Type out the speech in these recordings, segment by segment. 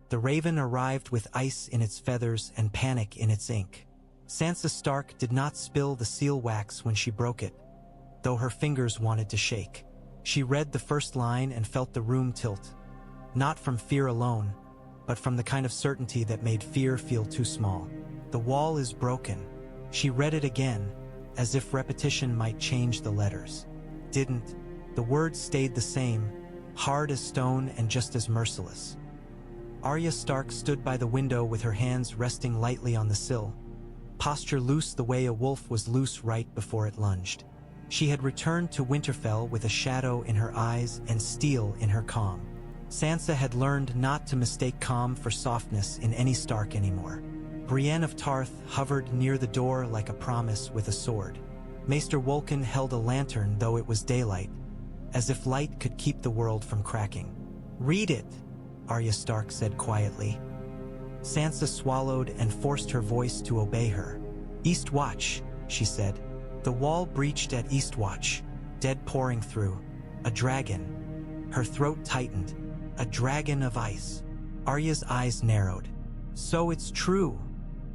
The raven arrived with ice in its feathers and panic in its ink. Sansa Stark did not spill the seal wax when she broke it, though her fingers wanted to shake. She read the first line and felt the room tilt, not from fear alone, but from the kind of certainty that made fear feel too small. The wall is broken. She read it again, as if repetition might change the letters. Didn't. The words stayed the same, hard as stone and just as merciless. Arya Stark stood by the window with her hands resting lightly on the sill, posture loose the way a wolf was loose right before it lunged. She had returned to Winterfell with a shadow in her eyes and steel in her calm. Sansa had learned not to mistake calm for softness in any Stark anymore. Brienne of Tarth hovered near the door like a promise with a sword. Maester Wolkan held a lantern though it was daylight, as if light could keep the world from cracking. "Read it," Arya Stark said quietly. Sansa swallowed and forced her voice to obey her. "Eastwatch," she said. "The wall breached at Eastwatch, dead pouring through. A dragon." Her throat tightened. "A dragon of ice." Arya's eyes narrowed. "So it's true,"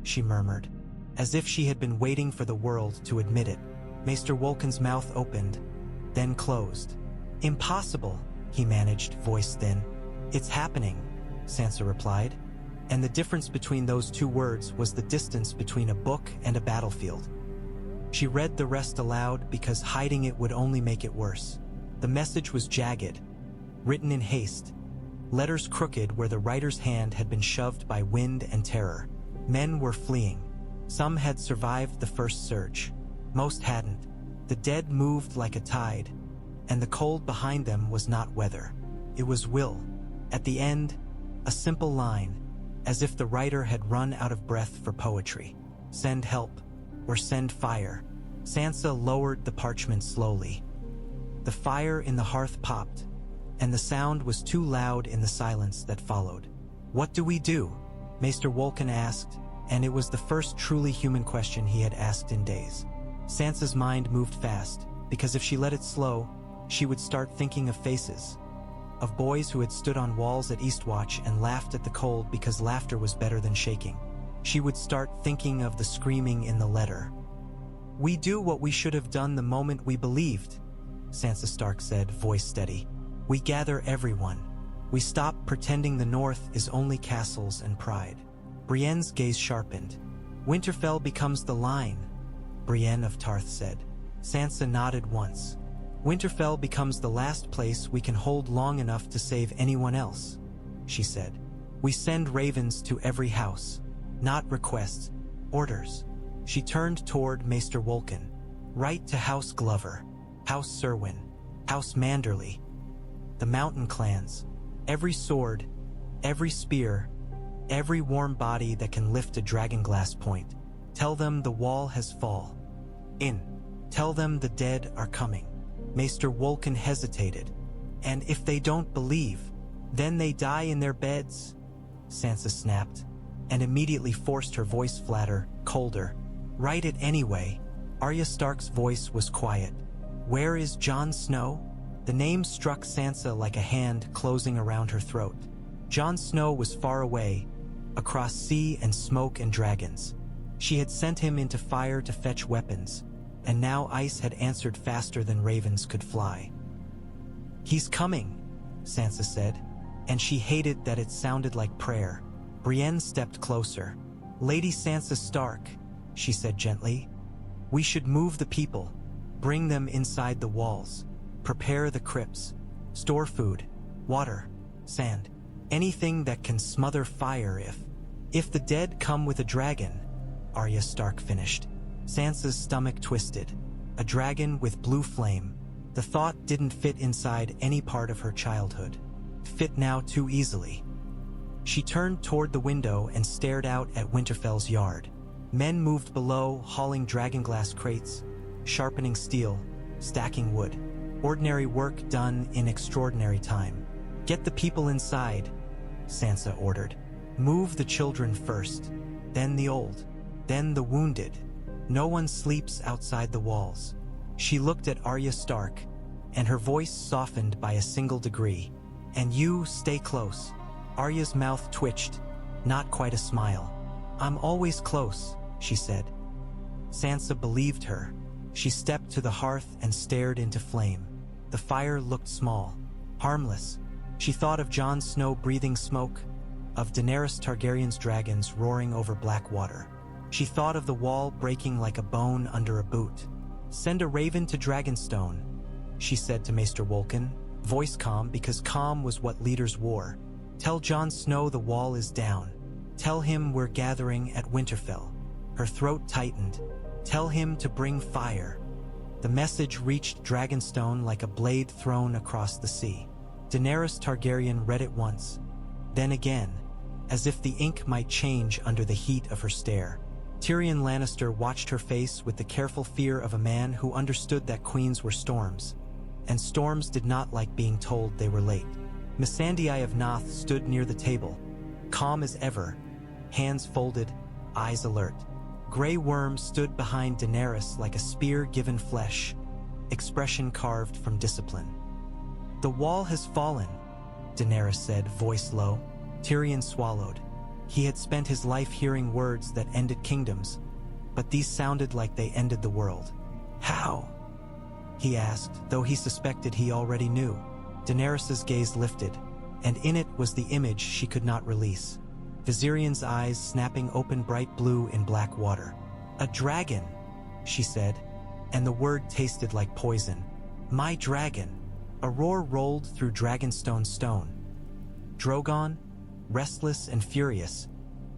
she murmured, as if she had been waiting for the world to admit it. Maester Wolkan's mouth opened, then closed. "Impossible," he managed, voice thin. "It's happening," Sansa replied, and the difference between those two words was the distance between a book and a battlefield. She read the rest aloud because hiding it would only make it worse. The message was jagged, written in haste, letters crooked where the writer's hand had been shoved by wind and terror. Men were fleeing. Some had survived the first surge. Most hadn't. The dead moved like a tide, and the cold behind them was not weather. It was will. At the end, a simple line, as if the writer had run out of breath for poetry. "Send help," or "send fire." Sansa lowered the parchment slowly. The fire in the hearth popped, and the sound was too loud in the silence that followed. "What do we do?" Maester Wolkan asked, and it was the first truly human question he had asked in days. Sansa's mind moved fast, because if she let it slow, she would start thinking of faces, of boys who had stood on walls at Eastwatch and laughed at the cold because laughter was better than shaking. She would start thinking of the screaming in the letter. "We do what we should have done the moment we believed," Sansa Stark said, voice steady. "We gather everyone. We stop pretending the North is only castles and pride." Brienne's gaze sharpened. "Winterfell becomes the line," Brienne of Tarth said. Sansa nodded once. "Winterfell becomes the last place we can hold long enough to save anyone else," she said. "We send ravens to every house. Not requests, orders." She turned toward Maester Wolkan. "Write to House Glover, House Serwyn, House Manderly, the mountain clans, every sword, every spear, every warm body that can lift a Dragonglass point. Tell them the wall has fallen. Tell them the dead are coming." Maester Wolkan hesitated. "And if they don't believe, then they die in their beds," Sansa snapped, and immediately forced her voice flatter, colder. "Write it anyway." Arya Stark's voice was quiet. "Where is Jon Snow?" The name struck Sansa like a hand closing around her throat. Jon Snow was far away, across sea and smoke and dragons. She had sent him into fire to fetch weapons, and now ice had answered faster than ravens could fly. "He's coming," Sansa said, and she hated that it sounded like prayer. Brienne stepped closer. "Lady Sansa Stark," she said gently, "we should move the people, bring them inside the walls, prepare the crypts, store food, water, sand, anything that can smother fire if the dead come with a dragon," Arya Stark finished. Sansa's stomach twisted. A dragon with blue flame. The thought didn't fit inside any part of her childhood. Fit now too easily. She turned toward the window and stared out at Winterfell's yard. Men moved below, hauling Dragonglass crates, sharpening steel, stacking wood. Ordinary work done in extraordinary time. "Get the people inside," Sansa ordered. "Move the children first, then the old, then the wounded. No one sleeps outside the walls." She looked at Arya Stark, and her voice softened by a single degree. "And you stay close. Arya's mouth twitched, not quite a smile. "I'm always close," she said. Sansa believed her. She stepped to the hearth and stared into flame. The fire looked small, harmless. She thought of Jon Snow breathing smoke, of Daenerys Targaryen's dragons roaring over black water. She thought of the wall breaking like a bone under a boot. "Send a raven to Dragonstone," she said to Maester Wolkan, voice calm because calm was what leaders wore. "Tell Jon Snow the wall is down. Tell him we're gathering at Winterfell." Her throat tightened. "Tell him to bring fire." The message reached Dragonstone like a blade thrown across the sea. Daenerys Targaryen read it once, then again, as if the ink might change under the heat of her stare. Tyrion Lannister watched her face with the careful fear of a man who understood that queens were storms, and storms did not like being told they were late. Missandei of Noth stood near the table, calm as ever, hands folded, eyes alert. Grey Worm stood behind Daenerys like a spear given flesh, expression carved from discipline. "The wall has fallen," Daenerys said, voice low. Tyrion swallowed. He had spent his life hearing words that ended kingdoms, but these sounded like they ended the world. "How?" he asked, though he suspected he already knew. Daenerys's gaze lifted, and in it was the image she could not release. Viserion's eyes snapping open bright blue in black water. "A dragon," she said, and the word tasted like poison. "My dragon." A roar rolled through Dragonstone stone. Drogon, restless and furious,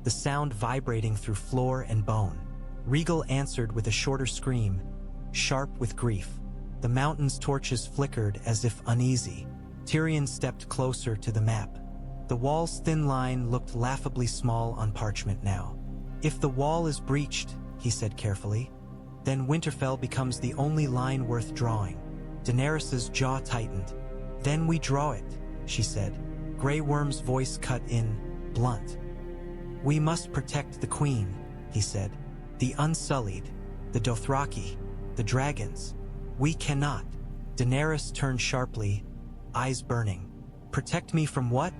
the sound vibrating through floor and bone. Rhaegal answered with a shorter scream, sharp with grief. The mountain's torches flickered as if uneasy. Tyrion stepped closer to the map. The wall's thin line looked laughably small on parchment now. "If the wall is breached," he said carefully, "then Winterfell becomes the only line worth drawing." Daenerys's jaw tightened. "Then we draw it," she said. Grey Worm's voice cut in, blunt. "We must protect the queen," he said. "The Unsullied, the Dothraki, the dragons. We cannot." Daenerys turned sharply, eyes burning. "Protect me from what?"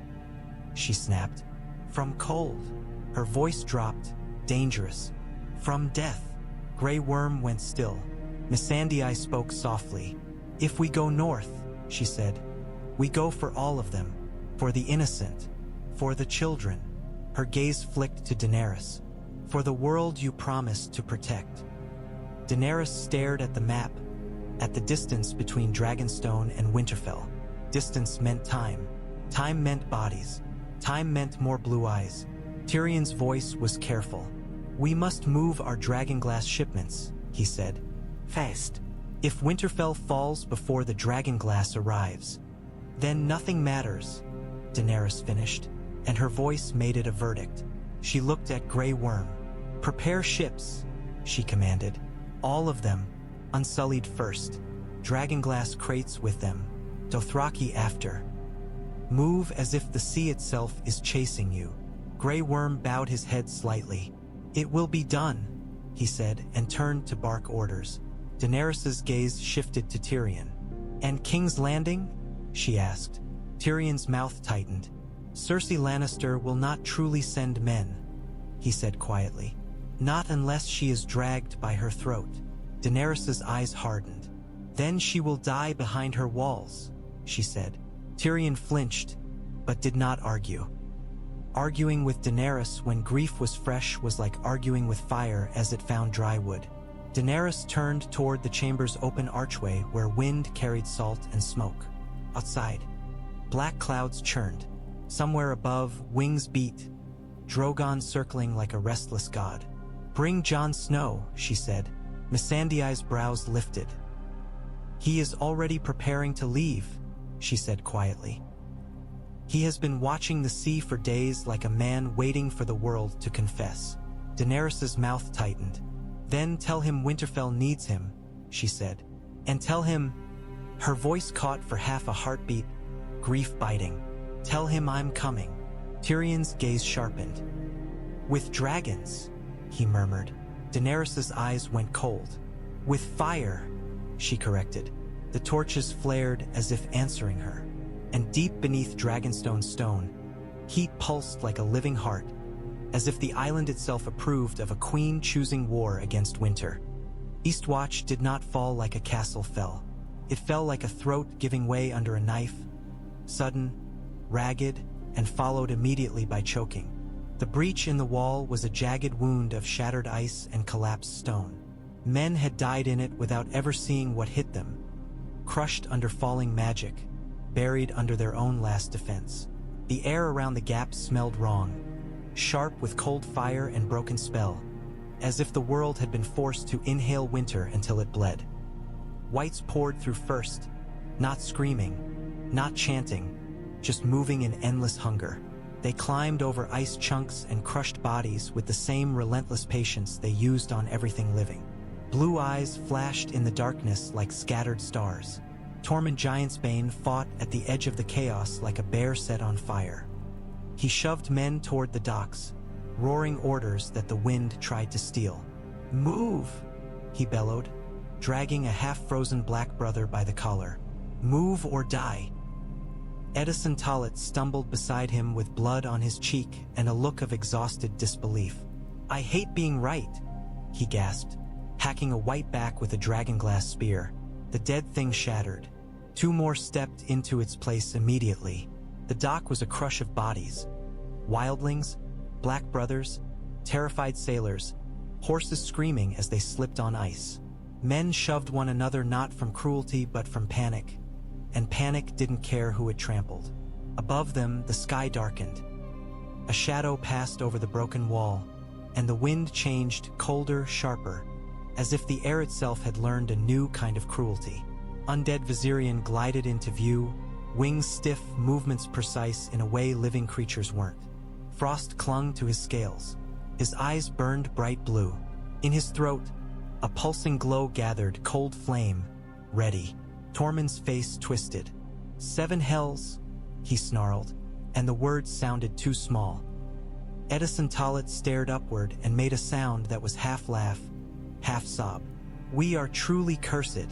she snapped. "From cold." Her voice dropped, dangerous. "From death." Grey Worm went still. Missandei spoke softly. "If we go north," she said, "we go for all of them. For the innocent. For the children." Her gaze flicked to Daenerys. "For the world you promised to protect." Daenerys stared at the map, at the distance between Dragonstone and Winterfell. Distance meant time. Time meant bodies. Time meant more blue eyes. Tyrion's voice was careful. "We must move our Dragonglass shipments," he said. "Fast. If Winterfell falls before the Dragonglass arrives, then nothing matters," Daenerys finished, and her voice made it a verdict. She looked at Grey Worm. "Prepare ships," she commanded. "All of them, Unsullied first. Dragonglass crates with them, Dothraki after. Move as if the sea itself is chasing you." Grey Worm bowed his head slightly. "It will be done," he said, and turned to bark orders. Daenerys's gaze shifted to Tyrion. "And King's Landing?" she asked. Tyrion's mouth tightened. "Cersei Lannister will not truly send men," he said quietly. "Not unless she is dragged by her throat." Daenerys's eyes hardened. "Then she will die behind her walls," she said. Tyrion flinched, but did not argue. Arguing with Daenerys when grief was fresh was like arguing with fire as it found dry wood. Daenerys turned toward the chamber's open archway where wind carried salt and smoke. Outside, black clouds churned. Somewhere above, wings beat, Drogon circling like a restless god. "Bring Jon Snow," she said. Missandei's brows lifted. "He is already preparing to leave," she said quietly. "He has been watching the sea for days like a man waiting for the world to confess." Daenerys's mouth tightened. "Then tell him Winterfell needs him," she said. "And tell him—" Her voice caught for half a heartbeat, grief biting. "Tell him I'm coming." Tyrion's gaze sharpened. "With dragons," he murmured. Daenerys's eyes went cold. "With fire," she corrected. The torches flared as if answering her. And deep beneath Dragonstone stone, Heat pulsed like a living heart, as if the island itself approved of a queen choosing war against winter. Eastwatch did not fall like a castle fell. It fell like a throat giving way under a knife, sudden, ragged, and followed immediately by choking. The breach in the wall was a jagged wound of shattered ice and collapsed stone. Men had died in it without ever seeing what hit them, crushed under falling magic, buried under their own last defense. The air around the gap smelled wrong, sharp with cold fire and broken spell, as if the world had been forced to inhale winter until it bled. Whites poured through first, not screaming, not chanting, just moving in endless hunger. They climbed over ice chunks and crushed bodies with the same relentless patience they used on everything living. Blue eyes flashed in the darkness like scattered stars. Tormund Giantsbane fought at the edge of the chaos like a bear set on fire. He shoved men toward the docks, roaring orders that the wind tried to steal. "Move!" he bellowed, dragging a half-frozen black brother by the collar. "Move or die!" Edison Tollet stumbled beside him with blood on his cheek and a look of exhausted disbelief. "I hate being right," he gasped, hacking a white back with a Dragonglass spear. The dead thing shattered. Two more stepped into its place immediately. The dock was a crush of bodies. Wildlings, black brothers, terrified sailors, horses screaming as they slipped on ice. Men shoved one another not from cruelty but from panic, and panic didn't care who it trampled. Above them, the sky darkened. A shadow passed over the broken wall, and the wind changed colder, sharper, as if the air itself had learned a new kind of cruelty. Undead Viserion glided into view, wings stiff, movements precise in a way living creatures weren't. Frost clung to his scales. His eyes burned bright blue. In his throat, a pulsing glow gathered, cold flame, ready. Tormund's face twisted. "7 hells," he snarled, and the words sounded too small. Edison Tollet stared upward and made a sound that was half laugh, half sob. "We are truly cursed,"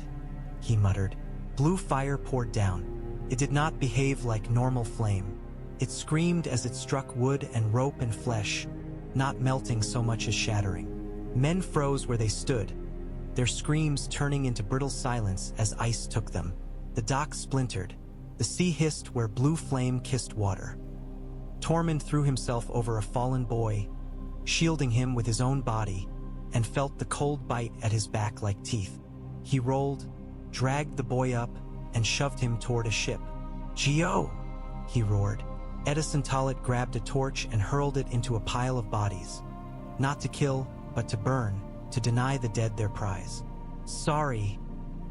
he muttered. Blue fire poured down. It did not behave like normal flame. It screamed as it struck wood and rope and flesh, not melting so much as shattering. Men froze where they stood, their screams turning into brittle silence as ice took them. The dock splintered. The sea hissed where blue flame kissed water. Tormund threw himself over a fallen boy, shielding him with his own body, and felt the cold bite at his back like teeth. He rolled, dragged the boy up, and shoved him toward a ship. "Geo!" he roared. Edison Tollet grabbed a torch and hurled it into a pile of bodies. Not to kill, but to burn, to deny the dead their prize. "Sorry,"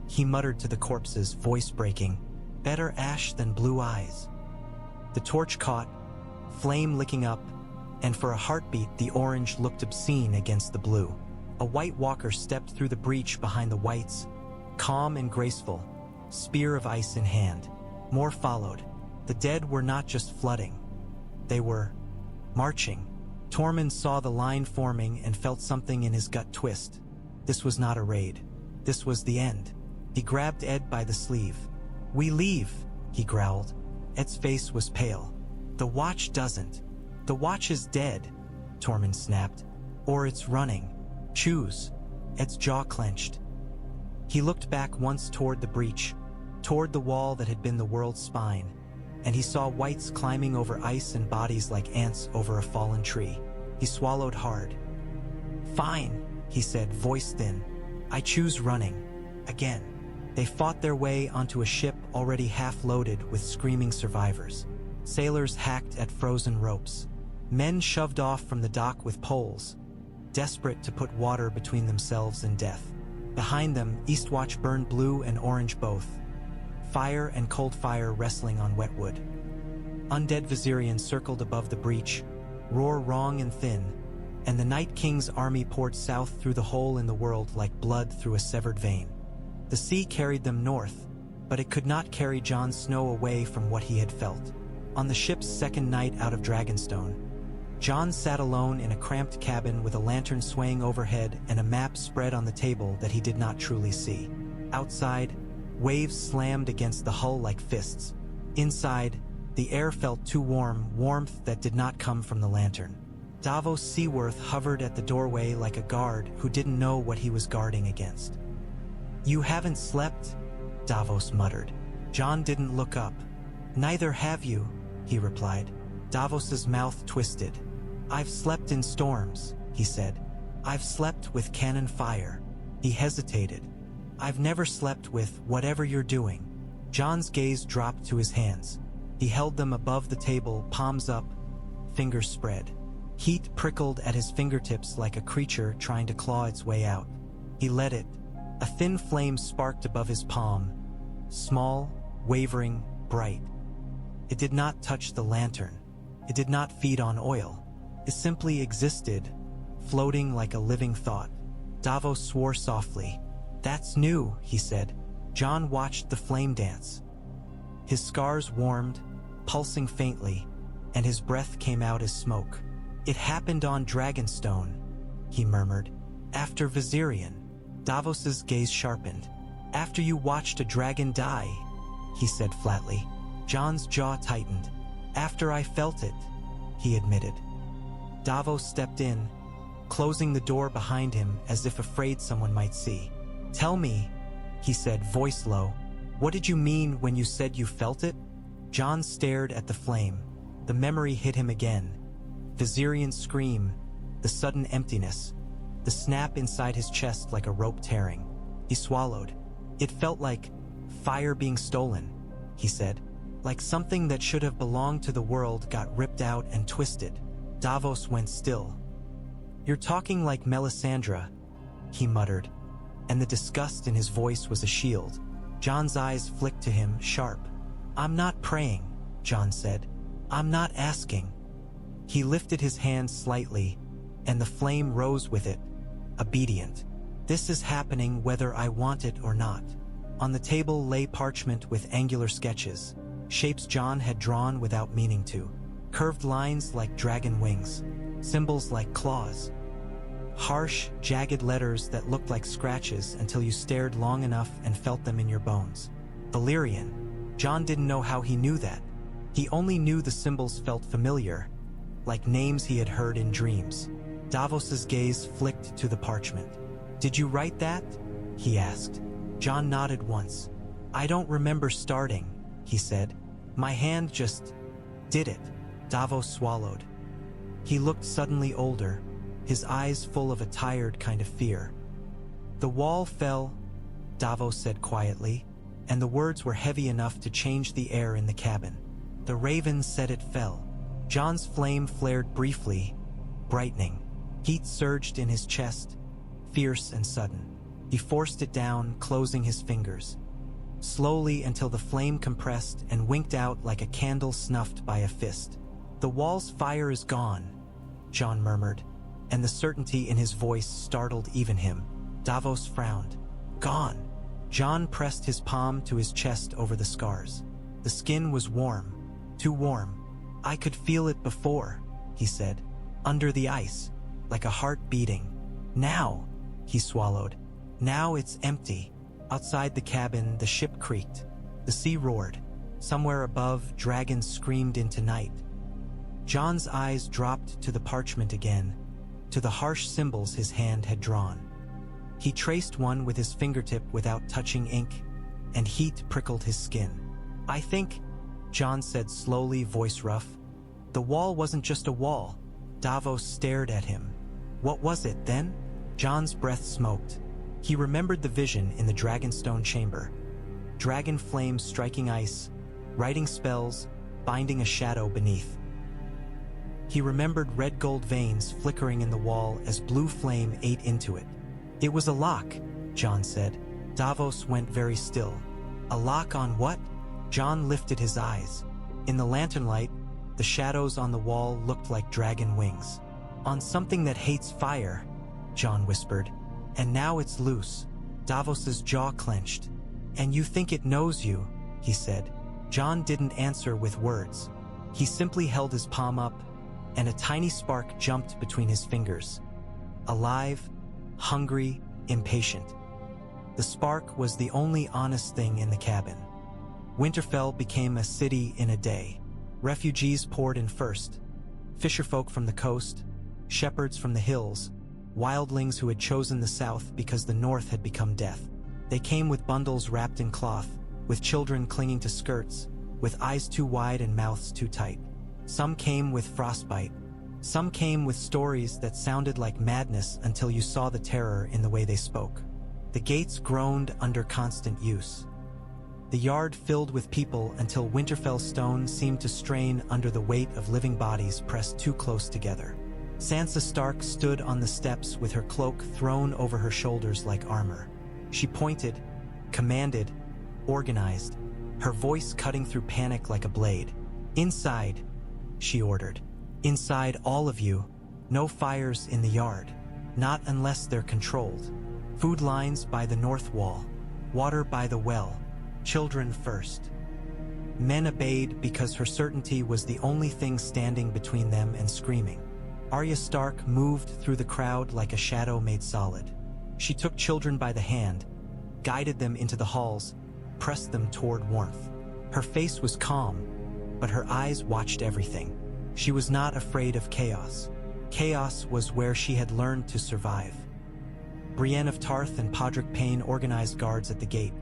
he muttered to the corpses, voice breaking. "Better ash than blue eyes." The torch caught, flame licking up, and for a heartbeat the orange looked obscene against the blue. A white walker stepped through the breach behind the whites, calm and graceful, spear of ice in hand. More followed. The dead were not just flooding. They were marching. Tormund saw the line forming and felt something in his gut twist. This was not a raid. This was the end. He grabbed Ed by the sleeve. "We leave," he growled. Ed's face was pale. "The Watch doesn't. The Watch is dead," Tormund snapped. "Or it's running. Choose." Ed's jaw clenched. He looked back once toward the breach, toward the wall that had been the world's spine, and he saw whites climbing over ice and bodies like ants over a fallen tree. He swallowed hard. "Fine," he said, voice thin. "I choose running. Again." They fought their way onto a ship already half-loaded with screaming survivors. Sailors hacked at frozen ropes. Men shoved off from the dock with poles, desperate to put water between themselves and death. Behind them, Eastwatch burned blue and orange both, fire and cold fire wrestling on wet wood. Undead Viserion circled above the breach, roar wrong and thin, and the Night King's army poured south through the hole in the world like blood through a severed vein. The sea carried them north, but it could not carry Jon Snow away from what he had felt. On the ship's second night out of Dragonstone, Jon sat alone in a cramped cabin with a lantern swaying overhead and a map spread on the table that he did not truly see. Outside, waves slammed against the hull like fists. Inside, The air felt too warm, warmth that did not come from the lantern. Davos Seaworth hovered at the doorway like a guard who didn't know what he was guarding against. "You haven't slept?" Davos muttered. Jon didn't look up. "Neither have you," he replied. Davos's mouth twisted. "I've slept in storms," he said. "I've slept with cannon fire." He hesitated. "I've never slept with whatever you're doing." Jon's gaze dropped to his hands. He held them above the table, palms up, fingers spread. Heat prickled at his fingertips like a creature trying to claw its way out. He let it. A thin flame sparked above his palm, small, wavering, bright. It did not touch the lantern. It did not feed on oil. It simply existed, floating like a living thought. Davos swore softly. "That's new," he said. Jon watched the flame dance. His scars warmed, pulsing faintly, and his breath came out as smoke. "It happened on Dragonstone," he murmured. "After Viserion." Davos's gaze sharpened. "After you watched a dragon die," he said flatly. Jon's jaw tightened. "After I felt it," he admitted. Davos stepped in, closing the door behind him as if afraid someone might see. "Tell me," he said, voice low, "what did you mean when you said you felt it?" Jon stared at the flame. The memory hit him again. Viserion's scream, the sudden emptiness, the snap inside his chest like a rope tearing. He swallowed. "It felt like fire being stolen," he said. "Like something that should have belonged to the world got ripped out and twisted." Davos went still. "You're talking like Melisandre," he muttered, and the disgust in his voice was a shield. Jon's eyes flicked to him, sharp. "I'm not praying," Jon said. "I'm not asking." He lifted his hand slightly, and the flame rose with it, obedient. "This is happening whether I want it or not." On the table lay parchment with angular sketches, shapes Jon had drawn without meaning to. Curved lines like dragon wings, symbols like claws. Harsh, jagged letters that looked like scratches until you stared long enough and felt them in your bones. Valyrian. Jon didn't know how he knew that. He only knew the symbols felt familiar, like names he had heard in dreams. Davos's gaze flicked to the parchment. "Did you write that?" he asked. Jon nodded once. "I don't remember starting," he said. "My hand just did it." Davos swallowed. He looked suddenly older, his eyes full of a tired kind of fear. "The wall fell," Davos said quietly, and the words were heavy enough to change the air in the cabin. "The raven said it fell." Jon's flame flared briefly, brightening. Heat surged in his chest, fierce and sudden. He forced it down, closing his fingers. Slowly until the flame compressed and winked out like a candle snuffed by a fist. "The wall's fire is gone," Jon murmured, and the certainty in his voice startled even him. Davos frowned. "Gone." Jon pressed his palm to his chest over the scars. The skin was warm, too warm. "I could feel it before," he said, "under the ice, like a heart beating. Now," he swallowed, "now it's empty." Outside the cabin, the ship creaked. The sea roared. Somewhere above, dragons screamed into night. Jon's eyes dropped to the parchment again, to the harsh symbols his hand had drawn. He traced one with his fingertip without touching ink, and heat prickled his skin. "I think," Jon said slowly, voice rough, "the wall wasn't just a wall." Davos stared at him. "What was it, then?" Jon's breath smoked. He remembered the vision in the Dragonstone chamber. Dragon flames striking ice, writing spells, binding a shadow beneath. He remembered red gold veins flickering in the wall as blue flame ate into it. "It was a lock," Jon said. Davos went very still. "A lock on what?" Jon lifted his eyes. In the lantern light, the shadows on the wall looked like dragon wings. "On something that hates fire," Jon whispered. "And now it's loose." Davos's jaw clenched. "And you think it knows you," he said. Jon didn't answer with words. He simply held his palm up, and a tiny spark jumped between his fingers. Alive, hungry, impatient. The spark was the only honest thing in the cabin. Winterfell became a city in a day. Refugees poured in first. Fisherfolk from the coast, shepherds from the hills, wildlings who had chosen the south because the north had become death. They came with bundles wrapped in cloth, with children clinging to skirts, with eyes too wide and mouths too tight. Some came with frostbite. Some came with stories that sounded like madness until you saw the terror in the way they spoke. The gates groaned under constant use. The yard filled with people until Winterfell stone seemed to strain under the weight of living bodies pressed too close together. Sansa Stark stood on the steps with her cloak thrown over her shoulders like armor. She pointed, commanded, organized, her voice cutting through panic like a blade. "Inside," she ordered. "Inside, all of you. No fires in the yard. Not unless they're controlled. Food lines by the north wall. Water by the well. Children first." Men obeyed because her certainty was the only thing standing between them and screaming. Arya Stark moved through the crowd like a shadow made solid. She took children by the hand, guided them into the halls, pressed them toward warmth. Her face was calm, but her eyes watched everything. She was not afraid of chaos. Chaos was where she had learned to survive. Brienne of Tarth and Podrick Payne organized guards at the gate,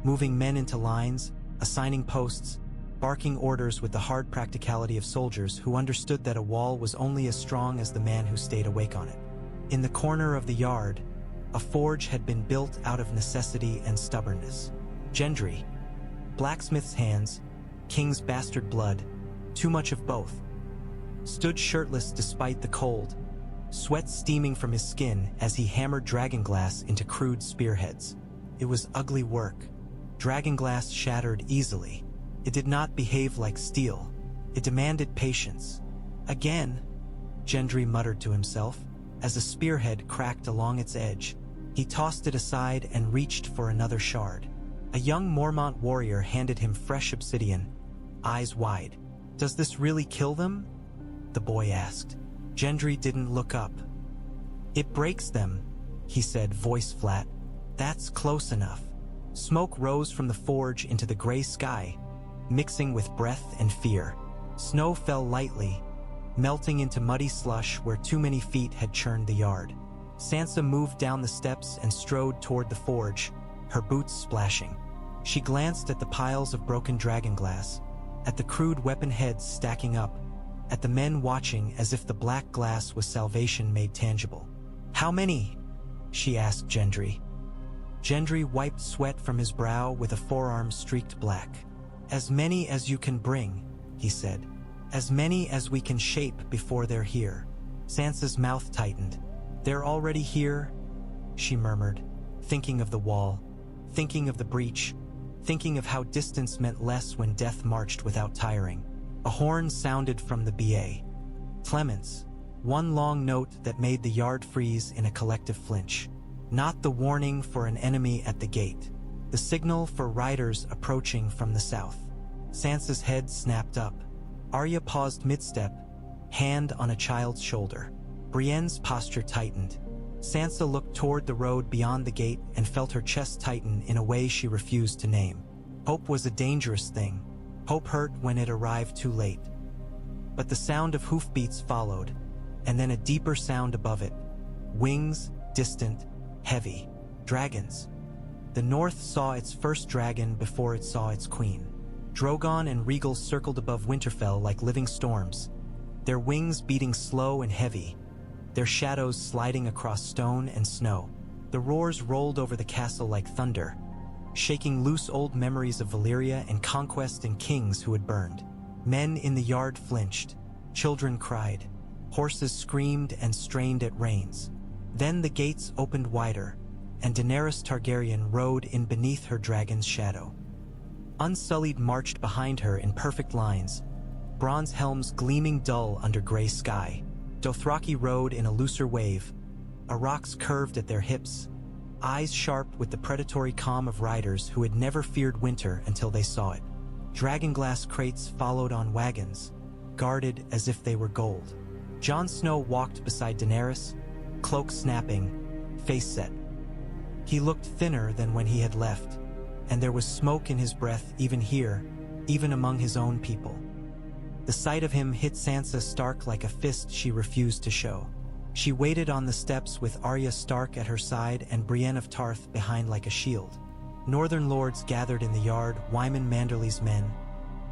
moving men into lines, assigning posts, barking orders with the hard practicality of soldiers who understood that a wall was only as strong as the man who stayed awake on it. In the corner of the yard, a forge had been built out of necessity and stubbornness. Gendry, blacksmith's hands, king's bastard blood, too much of both, stood shirtless despite the cold, sweat steaming from his skin as he hammered dragonglass into crude spearheads. It was ugly work. Dragonglass shattered easily. It did not behave like steel. It demanded patience. "Again," Gendry muttered to himself, as a spearhead cracked along its edge. He tossed it aside and reached for another shard. A young Mormont warrior handed him fresh obsidian, eyes wide. "Does this really kill them?" the boy asked. Gendry didn't look up. "It breaks them," he said, voice flat. "That's close enough." Smoke rose from the forge into the gray sky, mixing with breath and fear. Snow fell lightly, melting into muddy slush where too many feet had churned the yard. Sansa moved down the steps and strode toward the forge, her boots splashing. She glanced at the piles of broken dragonglass, at the crude weapon heads stacking up, at the men watching as if the black glass was salvation made tangible. "How many?" she asked Gendry. Gendry wiped sweat from his brow with a forearm streaked black. "As many as you can bring," he said. "As many as we can shape before they're here." Sansa's mouth tightened. "They're already here," she murmured, thinking of the wall, thinking of the breach, thinking of how distance meant less when death marched without tiring. A horn sounded from the BA. Clements, one long note that made the yard freeze in a collective flinch. Not the warning for an enemy at the gate. The signal for riders approaching from the south. Sansa's head snapped up. Arya paused mid-step, hand on a child's shoulder. Brienne's posture tightened. Sansa looked toward the road beyond the gate and felt her chest tighten in a way she refused to name. Hope was a dangerous thing. Hope hurt when it arrived too late. But the sound of hoofbeats followed, and then a deeper sound above it. Wings, distant, heavy. Dragons. The north saw its first dragon before it saw its queen. Drogon and Rhaegal circled above Winterfell like living storms, their wings beating slow and heavy, their shadows sliding across stone and snow. The roars rolled over the castle like thunder, shaking loose old memories of Valyria and conquest and kings who had burned. Men in the yard flinched, children cried, horses screamed and strained at reins. Then the gates opened wider, and Daenerys Targaryen rode in beneath her dragon's shadow. Unsullied marched behind her in perfect lines, bronze helms gleaming dull under gray sky. Dothraki rode in a looser wave, rocks curved at their hips, eyes sharp with the predatory calm of riders who had never feared winter until they saw it. Dragonglass crates followed on wagons, guarded as if they were gold. Jon Snow walked beside Daenerys, cloak snapping, face set. He looked thinner than when he had left, and there was smoke in his breath even here, even among his own people. The sight of him hit Sansa Stark like a fist she refused to show. She waited on the steps with Arya Stark at her side and Brienne of Tarth behind like a shield. Northern lords gathered in the yard, Wyman Manderly's men,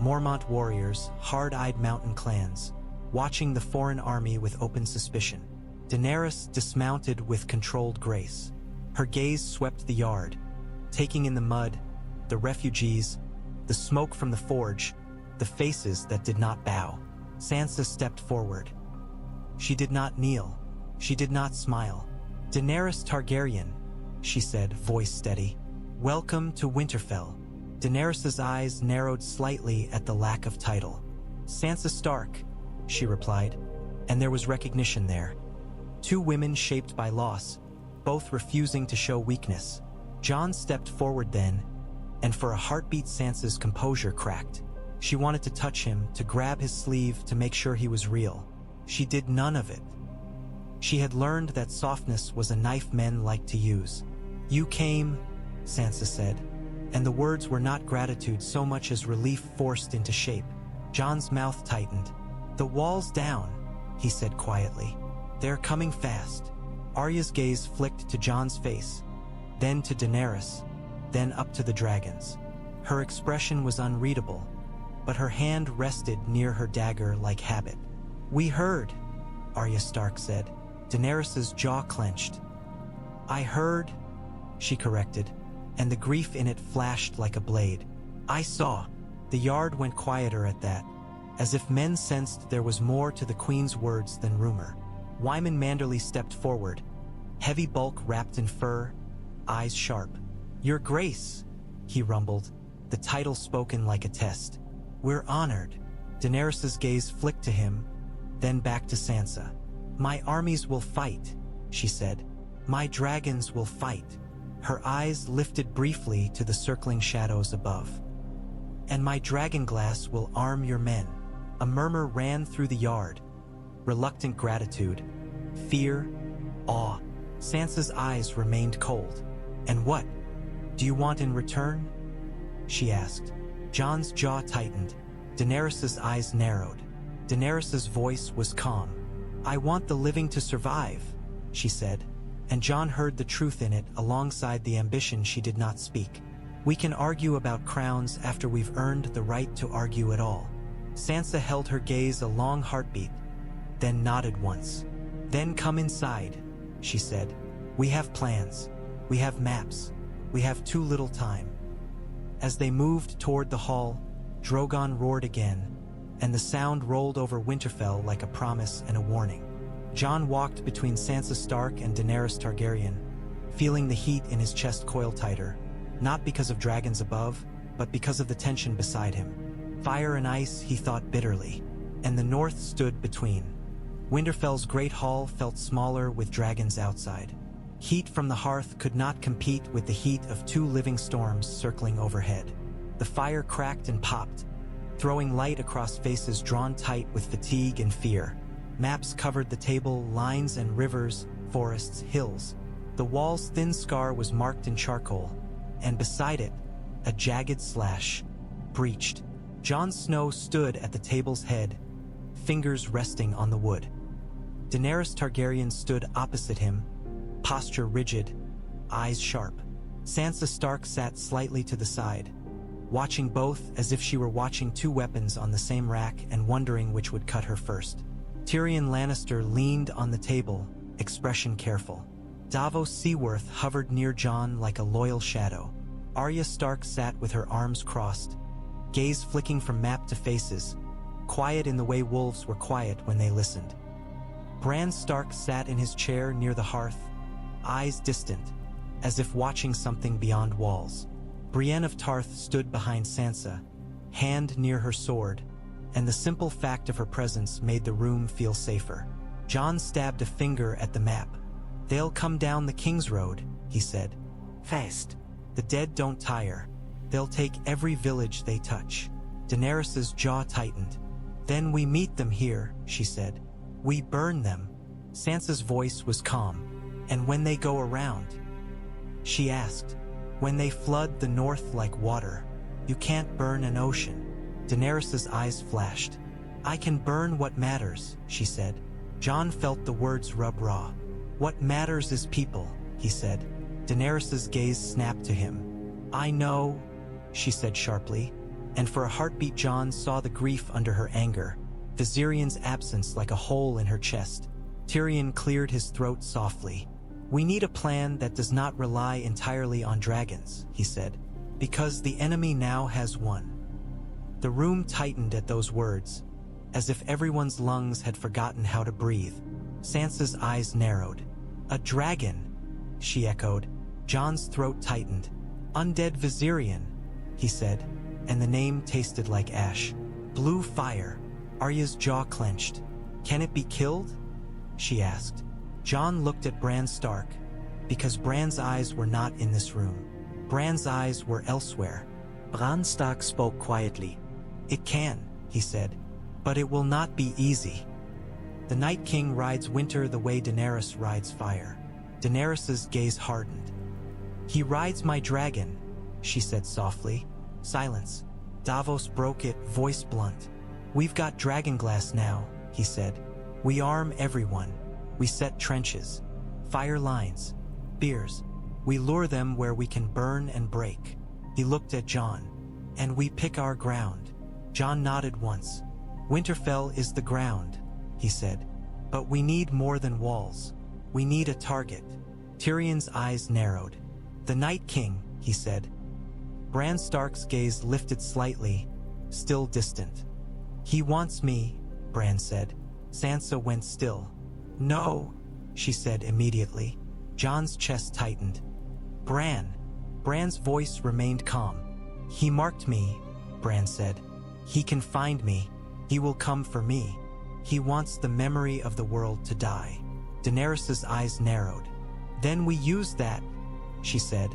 Mormont warriors, hard-eyed mountain clans, watching the foreign army with open suspicion. Daenerys dismounted with controlled grace. Her gaze swept the yard, taking in the mud, the refugees, the smoke from the forge, the faces that did not bow. Sansa stepped forward. She did not kneel. She did not smile. "Daenerys Targaryen," she said, voice steady. "Welcome to Winterfell." Daenerys's eyes narrowed slightly at the lack of title. "Sansa Stark," she replied, and there was recognition there. Two women shaped by loss, both refusing to show weakness. Jon stepped forward then, and for a heartbeat Sansa's composure cracked. She wanted to touch him, to grab his sleeve, to make sure he was real. She did none of it. She had learned that softness was a knife men like to use. "You came," Sansa said, and the words were not gratitude so much as relief forced into shape. Jon's mouth tightened. "The wall's down," he said quietly. "They're coming fast." Arya's gaze flicked to Jon's face, then to Daenerys, then up to the dragons. Her expression was unreadable, but her hand rested near her dagger like habit. "We heard," Arya Stark said. Daenerys's jaw clenched. "I heard," she corrected, and the grief in it flashed like a blade. "I saw." The yard went quieter at that, as if men sensed there was more to the Queen's words than rumor. Wyman Manderly stepped forward, heavy bulk wrapped in fur, eyes sharp. "Your Grace," he rumbled, the title spoken like a test. "We're honored." Daenerys's gaze flicked to him, then back to Sansa. "My armies will fight," she said. "My dragons will fight." Her eyes lifted briefly to the circling shadows above. "And my Dragonglass will arm your men." A murmur ran through the yard. Reluctant gratitude, fear, awe. Sansa's eyes remained cold. "And what do you want in return?" she asked. Jon's jaw tightened. Daenerys's eyes narrowed. Daenerys's voice was calm. "I want the living to survive," she said, and Jon heard the truth in it alongside the ambition she did not speak. "We can argue about crowns after we've earned the right to argue at all." Sansa held her gaze a long heartbeat, then nodded once. "Then come inside," she said. "We have plans. We have maps. We have too little time." As they moved toward the hall, Drogon roared again, and the sound rolled over Winterfell like a promise and a warning. Jon walked between Sansa Stark and Daenerys Targaryen, feeling the heat in his chest coil tighter, not because of dragons above, but because of the tension beside him. Fire and ice, he thought bitterly, and the north stood between. Winterfell's great hall felt smaller with dragons outside. Heat from the hearth could not compete with the heat of two living storms circling overhead. The fire cracked and popped, throwing light across faces drawn tight with fatigue and fear. Maps covered the table, lines and rivers, forests, hills. The wall's thin scar was marked in charcoal, and beside it, a jagged slash, breached. Jon Snow stood at the table's head, fingers resting on the wood. Daenerys Targaryen stood opposite him, posture rigid, eyes sharp. Sansa Stark sat slightly to the side, watching both as if she were watching two weapons on the same rack and wondering which would cut her first. Tyrion Lannister leaned on the table, expression careful. Davos Seaworth hovered near Jon like a loyal shadow. Arya Stark sat with her arms crossed, gaze flicking from map to faces, quiet in the way wolves were quiet when they listened. Bran Stark sat in his chair near the hearth, eyes distant, as if watching something beyond walls. Brienne of Tarth stood behind Sansa, hand near her sword, and the simple fact of her presence made the room feel safer. Jon stabbed a finger at the map. "They'll come down the King's Road," he said. "Fast. The dead don't tire. They'll take every village they touch." Daenerys's jaw tightened. "Then we meet them here," she said. "We burn them." Sansa's voice was calm. "And when they go around?" she asked. "When they flood the north like water. You can't burn an ocean." Daenerys's eyes flashed. I can burn what matters, she said. Jon felt the words rub raw. What matters is people, he said. Daenerys's gaze snapped to him. I know, she said sharply, and for a heartbeat Jon saw the grief under her anger, Viserion's absence like a hole in her chest. Tyrion cleared his throat softly. We need a plan that does not rely entirely on dragons, he said, because the enemy now has one. The room tightened at those words, as if everyone's lungs had forgotten how to breathe. Sansa's eyes narrowed. A dragon, she echoed. Jon's throat tightened. Undead Viserion, he said, and the name tasted like ash. Blue fire. Arya's jaw clenched. Can it be killed? She asked. Jon looked at Bran Stark, because Bran's eyes were not in this room. Bran's eyes were elsewhere. Bran Stark spoke quietly. It can, he said, but it will not be easy. The Night King rides winter the way Daenerys rides fire. Daenerys's gaze hardened. He rides my dragon, she said softly. Silence. Davos broke it, voice blunt. We've got Dragonglass now, he said. We arm everyone. We set trenches, fire lines, spears. We lure them where we can burn and break. He looked at Jon. And we pick our ground. Jon nodded once. Winterfell is the ground, he said. But we need more than walls. We need a target. Tyrion's eyes narrowed. The Night King, he said. Bran Stark's gaze lifted slightly, still distant. He wants me, Bran said. Sansa went still. No, she said immediately. Jon's chest tightened. Bran's voice remained calm. He marked me, Bran said. He can find me. He will come for me. He wants the memory of the world to die. Daenerys's eyes narrowed. Then we use that, she said,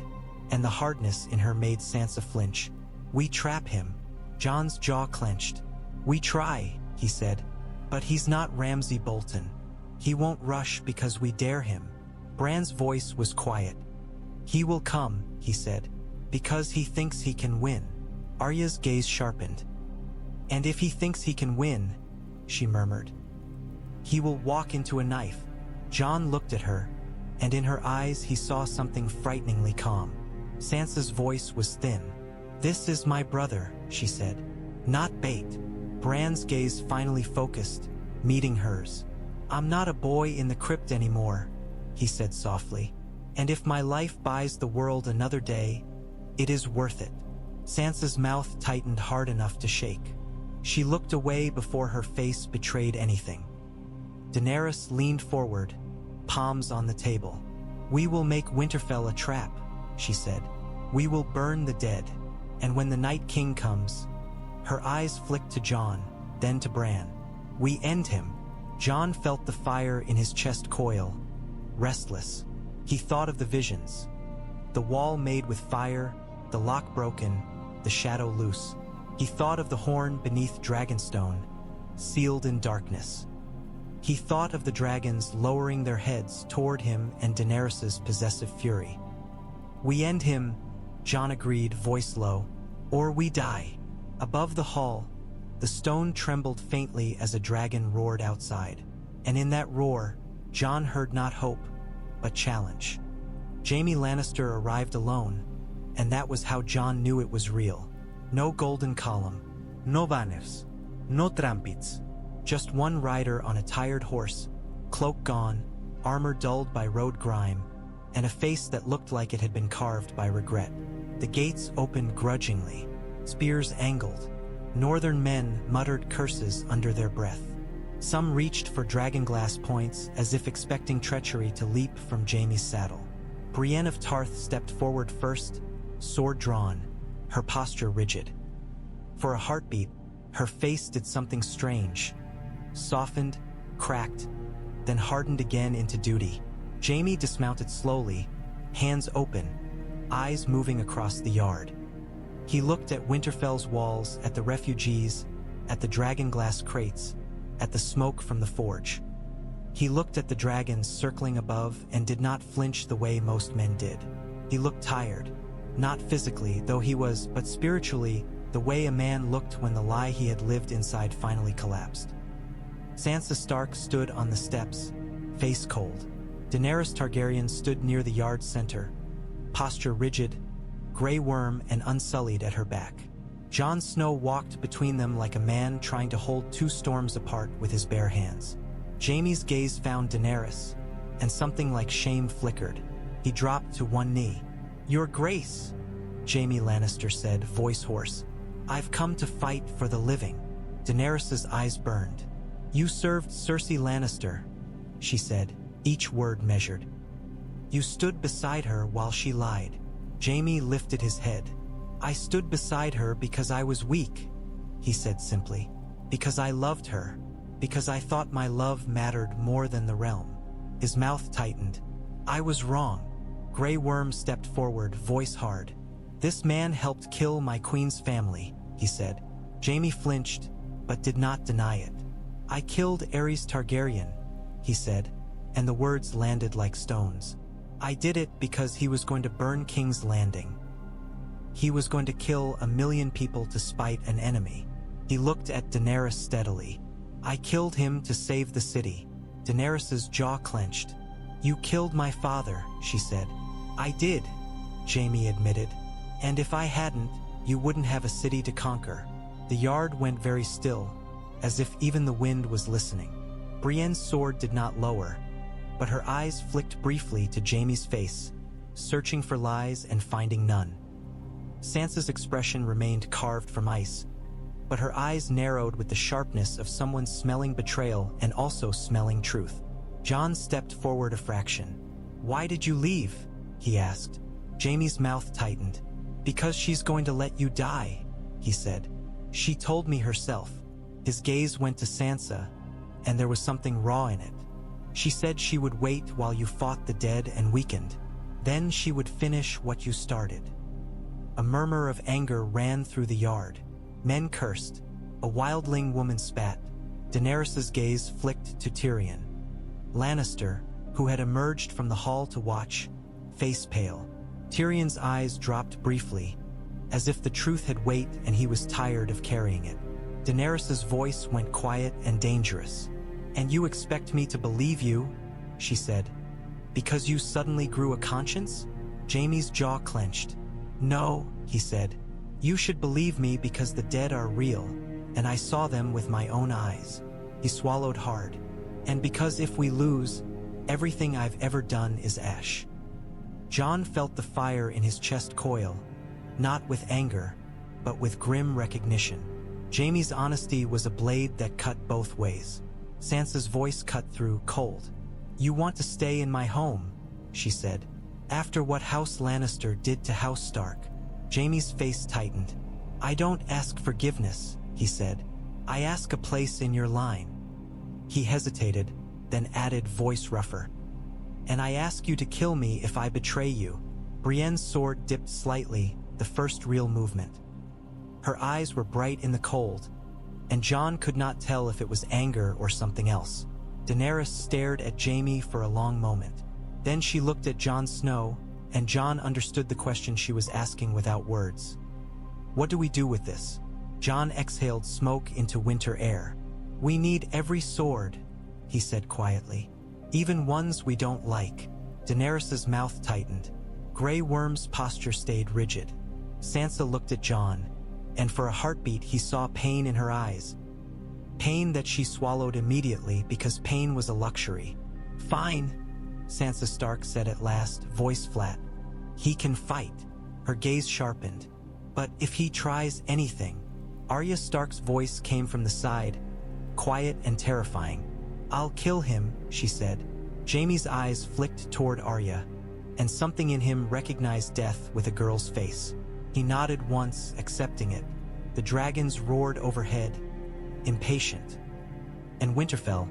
and the hardness in her made Sansa flinch. We trap him. Jon's jaw clenched. We try, he said, but he's not Ramsay Bolton. He won't rush because we dare him. Bran's voice was quiet. He will come, he said, because he thinks he can win. Arya's gaze sharpened. And if he thinks he can win, she murmured, he will walk into a knife. Jon looked at her, and in her eyes he saw something frighteningly calm. Sansa's voice was thin. This is my brother, she said. Not bait. Bran's gaze finally focused, meeting hers. I'm not a boy in the crypt anymore, he said softly. And if my life buys the world another day, it is worth it. Sansa's mouth tightened hard enough to shake. She looked away before her face betrayed anything. Daenerys leaned forward, palms on the table. We will make Winterfell a trap, she said. We will burn the dead, and when the Night King comes, her eyes flicked to Jon, then to Bran. We end him. Jon felt the fire in his chest coil, restless. He thought of the visions. The wall made with fire, the lock broken, the shadow loose. He thought of the horn beneath Dragonstone, sealed in darkness. He thought of the dragons lowering their heads toward him and Daenerys's possessive fury. We end him, Jon agreed, voice low, or we die. Above the hall, the stone trembled faintly as a dragon roared outside. And in that roar, Jon heard not hope, but challenge. Jaime Lannister arrived alone, and that was how Jon knew it was real. No golden column, no vanifs, no trampets. Just one rider on a tired horse, cloak gone, armor dulled by road grime, and a face that looked like it had been carved by regret. The gates opened grudgingly, spears angled. Northern men muttered curses under their breath. Some reached for dragonglass points as if expecting treachery to leap from Jaime's saddle. Brienne of Tarth stepped forward first, sword drawn, her posture rigid. For a heartbeat, her face did something strange. Softened, cracked, then hardened again into duty. Jaime dismounted slowly, hands open, eyes moving across the yard. He looked at Winterfell's walls, at the refugees, at the dragonglass crates, at the smoke from the forge. He looked at the dragons circling above and did not flinch the way most men did. He looked tired, not physically, though he was, but spiritually, the way a man looked when the lie he had lived inside finally collapsed. Sansa Stark stood on the steps, face cold. Daenerys Targaryen stood near the yard's center, posture rigid, gray worm and unsullied at her back. Jon Snow walked between them like a man trying to hold two storms apart with his bare hands. Jaime's gaze found Daenerys, and something like shame flickered. He dropped to one knee. "Your Grace," Jaime Lannister said, voice hoarse. "I've come to fight for the living." Daenerys's eyes burned. "You served Cersei Lannister," she said, each word measured. "You stood beside her while she lied." Jaime lifted his head. "I stood beside her because I was weak," he said simply. "Because I loved her. Because I thought my love mattered more than the realm." His mouth tightened. "I was wrong." Grey Worm stepped forward, voice hard. "This man helped kill my queen's family," he said. Jaime flinched, but did not deny it. "I killed Aerys Targaryen," he said, and the words landed like stones. "I did it because he was going to burn King's Landing. He was going to kill 1,000,000 people to spite an enemy." He looked at Daenerys steadily. "I killed him to save the city." Daenerys's jaw clenched. "You killed my father," she said. "I did," Jaime admitted. "And if I hadn't, you wouldn't have a city to conquer." The yard went very still, as if even the wind was listening. Brienne's sword did not lower, but her eyes flicked briefly to Jaime's face, searching for lies and finding none. Sansa's expression remained carved from ice, but her eyes narrowed with the sharpness of someone smelling betrayal and also smelling truth. Jon stepped forward a fraction. "Why did you leave?" he asked. Jaime's mouth tightened. "Because she's going to let you die," he said. "She told me herself." His gaze went to Sansa, and there was something raw in it. "She said she would wait while you fought the dead and weakened. Then she would finish what you started." A murmur of anger ran through the yard. Men cursed. A wildling woman spat. Daenerys's gaze flicked to Tyrion Lannister, who had emerged from the hall to watch, face pale. Tyrion's eyes dropped briefly, as if the truth had weight and he was tired of carrying it. Daenerys's voice went quiet and dangerous. "And you expect me to believe you?" she said. "Because you suddenly grew a conscience?" Jaime's jaw clenched. "No," he said. "You should believe me because the dead are real, and I saw them with my own eyes." He swallowed hard. "And because if we lose, everything I've ever done is ash." Jon felt the fire in his chest coil, not with anger, but with grim recognition. Jaime's honesty was a blade that cut both ways. Sansa's voice cut through, cold. "You want to stay in my home," she said. "After what House Lannister did to House Stark." Jaime's face tightened. "I don't ask forgiveness," he said. "I ask a place in your line." He hesitated, then added, voice rougher. "And I ask you to kill me if I betray you." Brienne's sword dipped slightly, the first real movement. Her eyes were bright in the cold, and Jon could not tell if it was anger or something else. Daenerys stared at Jaime for a long moment. Then she looked at Jon Snow, and Jon understood the question she was asking without words. "What do we do with this?" Jon exhaled smoke into winter air. "We need every sword," he said quietly. "Even ones we don't like." Daenerys's mouth tightened. Grey Worm's posture stayed rigid. Sansa looked at Jon, and for a heartbeat he saw pain in her eyes. Pain that she swallowed immediately because pain was a luxury. "Fine," Sansa Stark said at last, voice flat. "He can fight." Her gaze sharpened. "But if he tries anything..." Arya Stark's voice came from the side, quiet and terrifying. "I'll kill him," she said. Jaime's eyes flicked toward Arya, and something in him recognized death with a girl's face. He nodded once, accepting it. The dragons roared overhead, impatient. And Winterfell,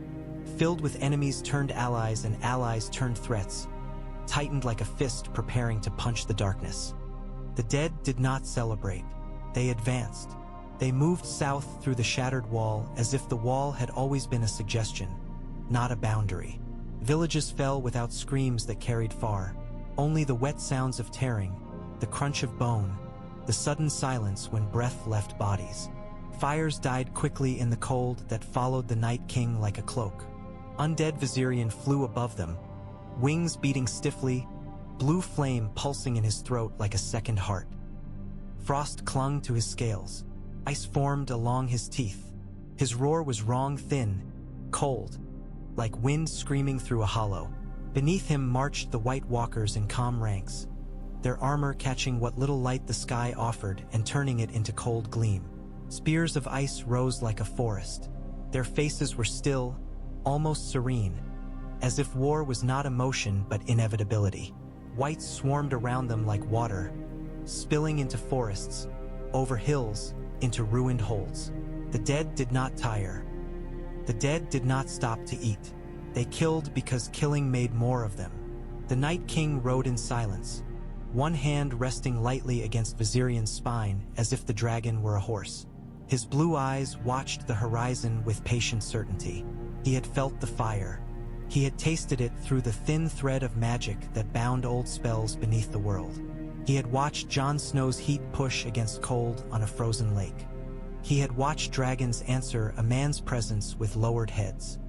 filled with enemies turned allies and allies turned threats, tightened like a fist preparing to punch the darkness. The dead did not celebrate. They advanced. They moved south through the shattered wall as if the wall had always been a suggestion, not a boundary. Villages fell without screams that carried far, only the wet sounds of tearing, the crunch of bone, the sudden silence when breath left bodies. Fires died quickly in the cold that followed the Night King like a cloak. Undead Viserion flew above them, wings beating stiffly, blue flame pulsing in his throat like a second heart. Frost clung to his scales. Ice formed along his teeth. His roar was wrong, thin, cold, like wind screaming through a hollow. Beneath him marched the White Walkers in calm ranks, their armor catching what little light the sky offered and turning it into cold gleam. Spears of ice rose like a forest. Their faces were still, almost serene, as if war was not emotion but inevitability. Whites swarmed around them like water, spilling into forests, over hills, into ruined holds. The dead did not tire. The dead did not stop to eat. They killed because killing made more of them. The Night King rode in silence, one hand resting lightly against Viserion's spine as if the dragon were a horse. His blue eyes watched the horizon with patient certainty. He had felt the fire. He had tasted it through the thin thread of magic that bound old spells beneath the world. He had watched Jon Snow's heat push against cold on a frozen lake. He had watched dragons answer a man's presence with lowered heads.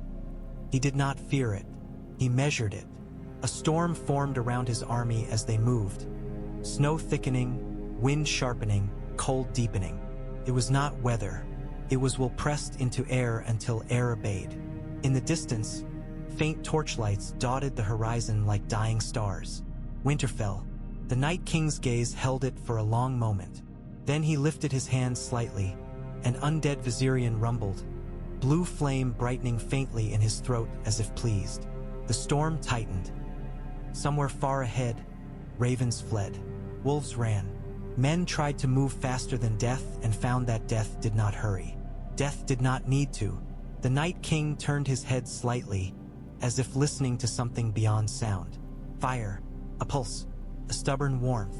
He did not fear it. He measured it. A storm formed around his army as they moved. Snow thickening, wind sharpening, cold deepening. It was not weather. It was will pressed into air until air obeyed. In the distance, faint torchlights dotted the horizon like dying stars. Winterfell. The Night King's gaze held it for a long moment. Then he lifted his hand slightly, and undead Viserion rumbled, blue flame brightening faintly in his throat as if pleased. The storm tightened. Somewhere far ahead, ravens fled. Wolves ran. Men tried to move faster than death and found that death did not hurry. Death did not need to. The Night King turned his head slightly, as if listening to something beyond sound. Fire, a pulse, a stubborn warmth.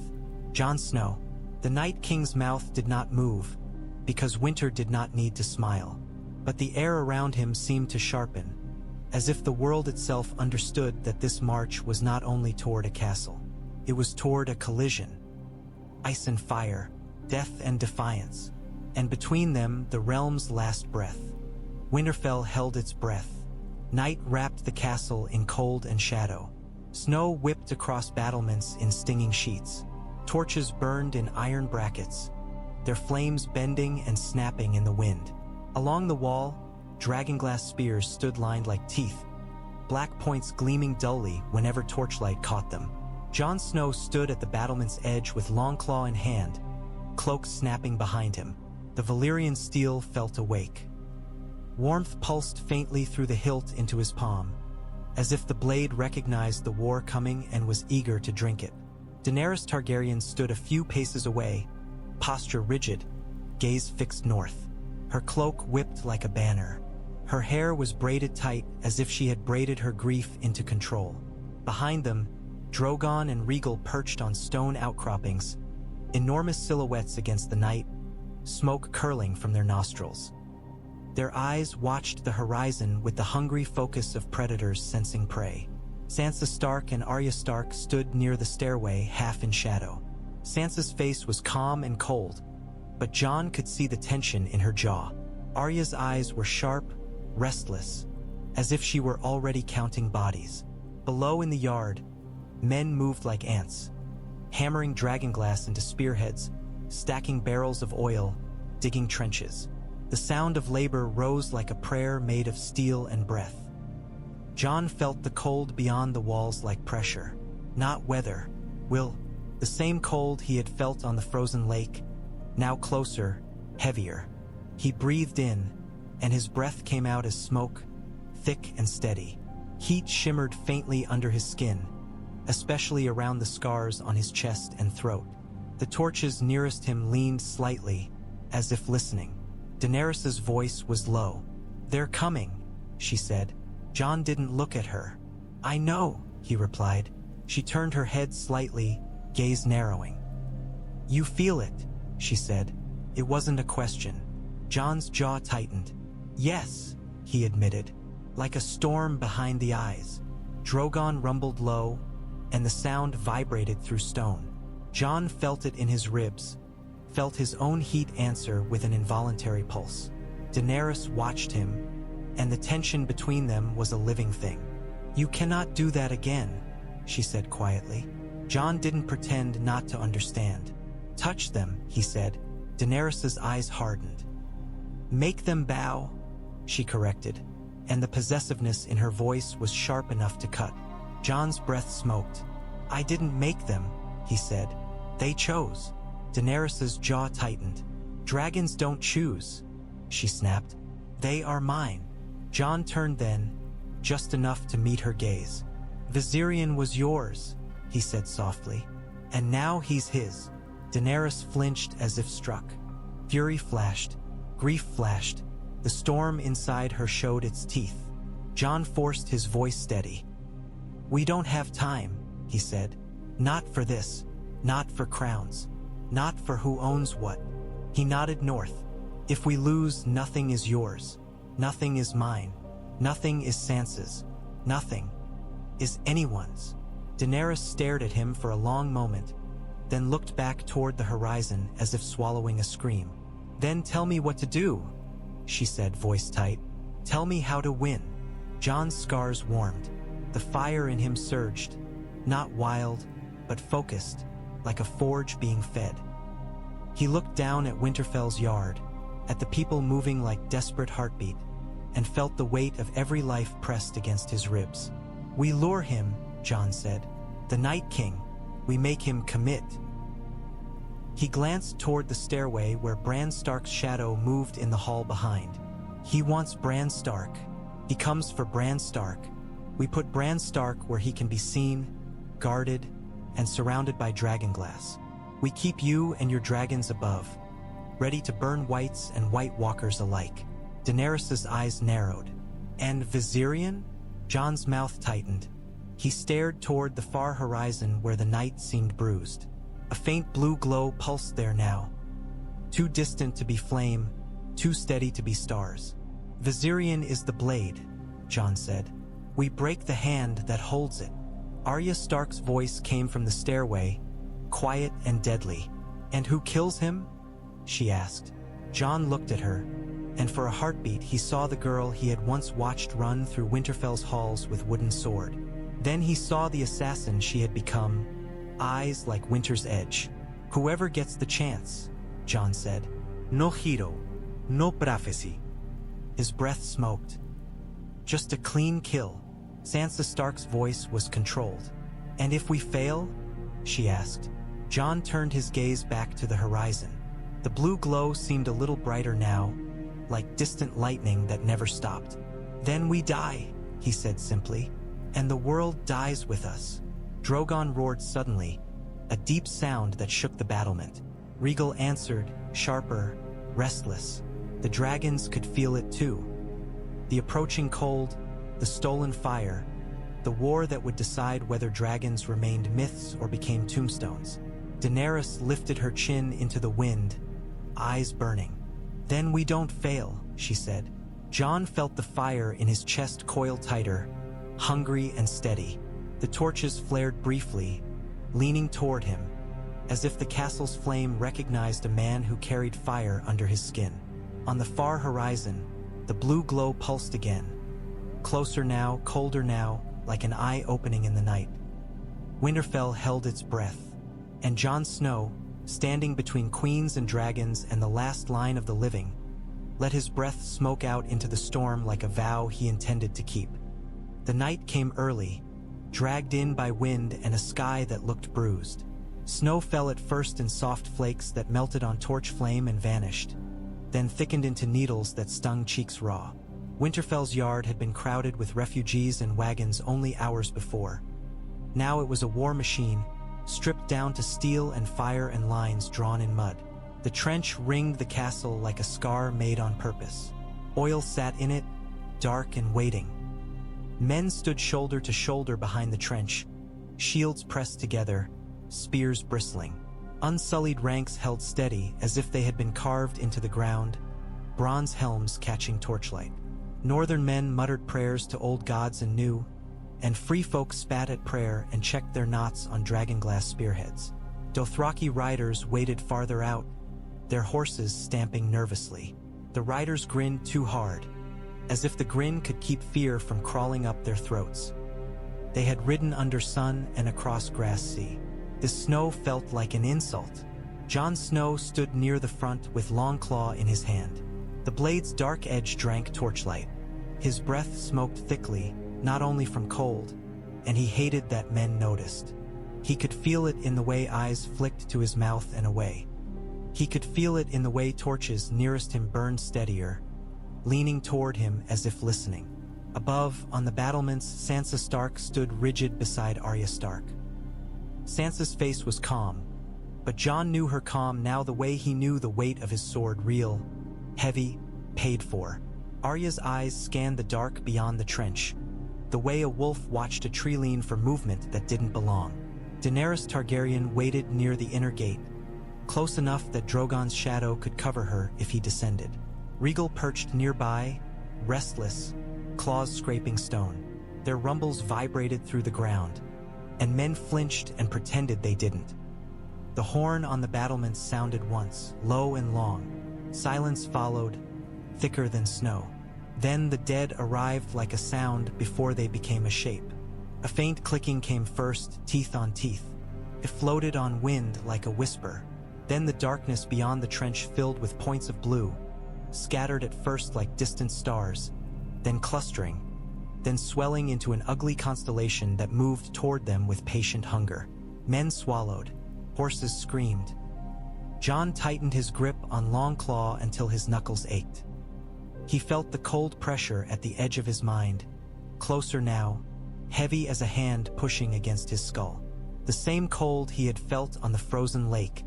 Jon Snow. The Night King's mouth did not move, because winter did not need to smile. But the air around him seemed to sharpen, as if the world itself understood that this march was not only toward a castle. It was toward a collision. Ice and fire, death and defiance, and between them the realm's last breath. Winterfell held its breath. Night wrapped the castle in cold and shadow. Snow whipped across battlements in stinging sheets. Torches burned in iron brackets, their flames bending and snapping in the wind. Along the wall, dragonglass spears stood lined like teeth, black points gleaming dully whenever torchlight caught them. Jon Snow stood at the battlement's edge with Longclaw in hand, cloak snapping behind him. The Valyrian steel felt awake. Warmth pulsed faintly through the hilt into his palm, as if the blade recognized the war coming and was eager to drink it. Daenerys Targaryen stood a few paces away, posture rigid, gaze fixed north. Her cloak whipped like a banner. Her hair was braided tight as if she had braided her grief into control. Behind them, Drogon and Rhaegal perched on stone outcroppings, enormous silhouettes against the night, smoke curling from their nostrils. Their eyes watched the horizon with the hungry focus of predators sensing prey. Sansa Stark and Arya Stark stood near the stairway, half in shadow. Sansa's face was calm and cold, but Jon could see the tension in her jaw. Arya's eyes were sharp, restless, as if she were already counting bodies. Below in the yard, men moved like ants, hammering dragonglass into spearheads, stacking barrels of oil, digging trenches. The sound of labor rose like a prayer made of steel and breath. Jon felt the cold beyond the walls like pressure, not weather, will, the same cold he had felt on the frozen lake, now closer, heavier. He breathed in, and his breath came out as smoke, thick and steady. Heat shimmered faintly under his skin, especially around the scars on his chest and throat. The torches nearest him leaned slightly, as if listening. Daenerys's voice was low. "They're coming," she said. Jon didn't look at her. "I know," he replied. She turned her head slightly, gaze narrowing. "You feel it," she said. It wasn't a question. Jon's jaw tightened. "Yes," he admitted, like a storm behind the eyes. Drogon rumbled low, and the sound vibrated through stone. Jon felt it in his ribs, felt his own heat answer with an involuntary pulse. Daenerys watched him, and the tension between them was a living thing. "You cannot do that again," she said quietly. Jon didn't pretend not to understand. "Touch them," he said. Daenerys's eyes hardened. "Make them bow," she corrected, and the possessiveness in her voice was sharp enough to cut. Jon's breath smoked. "I didn't make them," he said. "They chose." Daenerys's jaw tightened. "Dragons don't choose," she snapped. "They are mine." Jon turned then, just enough to meet her gaze. "Viserion was yours," he said softly, "and now he's his." Daenerys flinched as if struck. Fury flashed. Grief flashed. The storm inside her showed its teeth. Jon forced his voice steady. "We don't have time," he said. "Not for this. Not for crowns. Not for who owns what." He nodded north. "If we lose, nothing is yours. Nothing is mine. Nothing is Sansa's. Nothing is anyone's." Daenerys stared at him for a long moment, then looked back toward the horizon as if swallowing a scream. "Then tell me what to do," she said, voice tight. "Tell me how to win." Jon's scars warmed. The fire in him surged, not wild, but focused, like a forge being fed. He looked down at Winterfell's yard, at the people moving like desperate heartbeat, and felt the weight of every life pressed against his ribs. "We lure him," Jon said. "The Night King. We make him commit." He glanced toward the stairway where Bran Stark's shadow moved in the hall behind. "He wants Bran Stark. He comes for Bran Stark. We put Bran Stark where he can be seen, guarded, and surrounded by Dragonglass. We keep you and your dragons above, ready to burn whites and White Walkers alike." Daenerys's eyes narrowed. "And Viserion?" Jon's mouth tightened. He stared toward the far horizon where the night seemed bruised. A faint blue glow pulsed there now, too distant to be flame, too steady to be stars. "Viserion is the blade," Jon said. "We break the hand that holds it." Arya Stark's voice came from the stairway, quiet and deadly. "And who kills him?" she asked. Jon looked at her, and for a heartbeat he saw the girl he had once watched run through Winterfell's halls with wooden sword. Then he saw the assassin she had become, eyes like winter's edge. "Whoever gets the chance," Jon said. "No hero, no prophecy." His breath smoked. "Just a clean kill." Sansa Stark's voice was controlled. "And if we fail?" she asked. Jon turned his gaze back to the horizon. The blue glow seemed a little brighter now, like distant lightning that never stopped. "Then we die," he said simply, "and the world dies with us." Drogon roared suddenly, a deep sound that shook the battlement. Rhaegal answered, sharper, restless. The dragons could feel it too. The approaching cold, the stolen fire, the war that would decide whether dragons remained myths or became tombstones. Daenerys lifted her chin into the wind, eyes burning. "Then we don't fail," she said. Jon felt the fire in his chest coil tighter, hungry and steady. The torches flared briefly, leaning toward him, as if the castle's flame recognized a man who carried fire under his skin. On the far horizon, the blue glow pulsed again. Closer now, colder now, like an eye opening in the night. Winterfell held its breath, and Jon Snow, standing between queens and dragons and the last line of the living, let his breath smoke out into the storm like a vow he intended to keep. The night came early, dragged in by wind and a sky that looked bruised. Snow fell at first in soft flakes that melted on torch flame and vanished, then thickened into needles that stung cheeks raw. Winterfell's yard had been crowded with refugees and wagons only hours before. Now it was a war machine, stripped down to steel and fire and lines drawn in mud. The trench ringed the castle like a scar made on purpose. Oil sat in it, dark and waiting. Men stood shoulder to shoulder behind the trench, shields pressed together, spears bristling. Unsullied ranks held steady as if they had been carved into the ground, bronze helms catching torchlight. Northern men muttered prayers to old gods and new, and free folk spat at prayer and checked their knots on Dragonglass spearheads. Dothraki riders waited farther out, their horses stamping nervously. The riders grinned too hard, as if the grin could keep fear from crawling up their throats. They had ridden under sun and across grass sea. The snow felt like an insult. Jon Snow stood near the front with Longclaw in his hand. The blade's dark edge drank torchlight. His breath smoked thickly, not only from cold, and he hated that men noticed. He could feel it in the way eyes flicked to his mouth and away. He could feel it in the way torches nearest him burned steadier, leaning toward him as if listening. Above, on the battlements, Sansa Stark stood rigid beside Arya Stark. Sansa's face was calm, but Jon knew her calm now the way he knew the weight of his sword, real, heavy, paid for. Arya's eyes scanned the dark beyond the trench, the way a wolf watched a tree lean for movement that didn't belong. Daenerys Targaryen waited near the inner gate, close enough that Drogon's shadow could cover her if he descended. Rhaegal perched nearby, restless, claws scraping stone. Their rumbles vibrated through the ground, and men flinched and pretended they didn't. The horn on the battlements sounded once, low and long. Silence followed, thicker than snow. Then the dead arrived like a sound before they became a shape. A faint clicking came first, teeth on teeth. It floated on wind like a whisper. Then the darkness beyond the trench filled with points of blue, scattered at first like distant stars, then clustering, then swelling into an ugly constellation that moved toward them with patient hunger. Men swallowed, horses screamed. Jon tightened his grip on Longclaw until his knuckles ached. He felt the cold pressure at the edge of his mind, closer now, heavy as a hand pushing against his skull. The same cold he had felt on the frozen lake,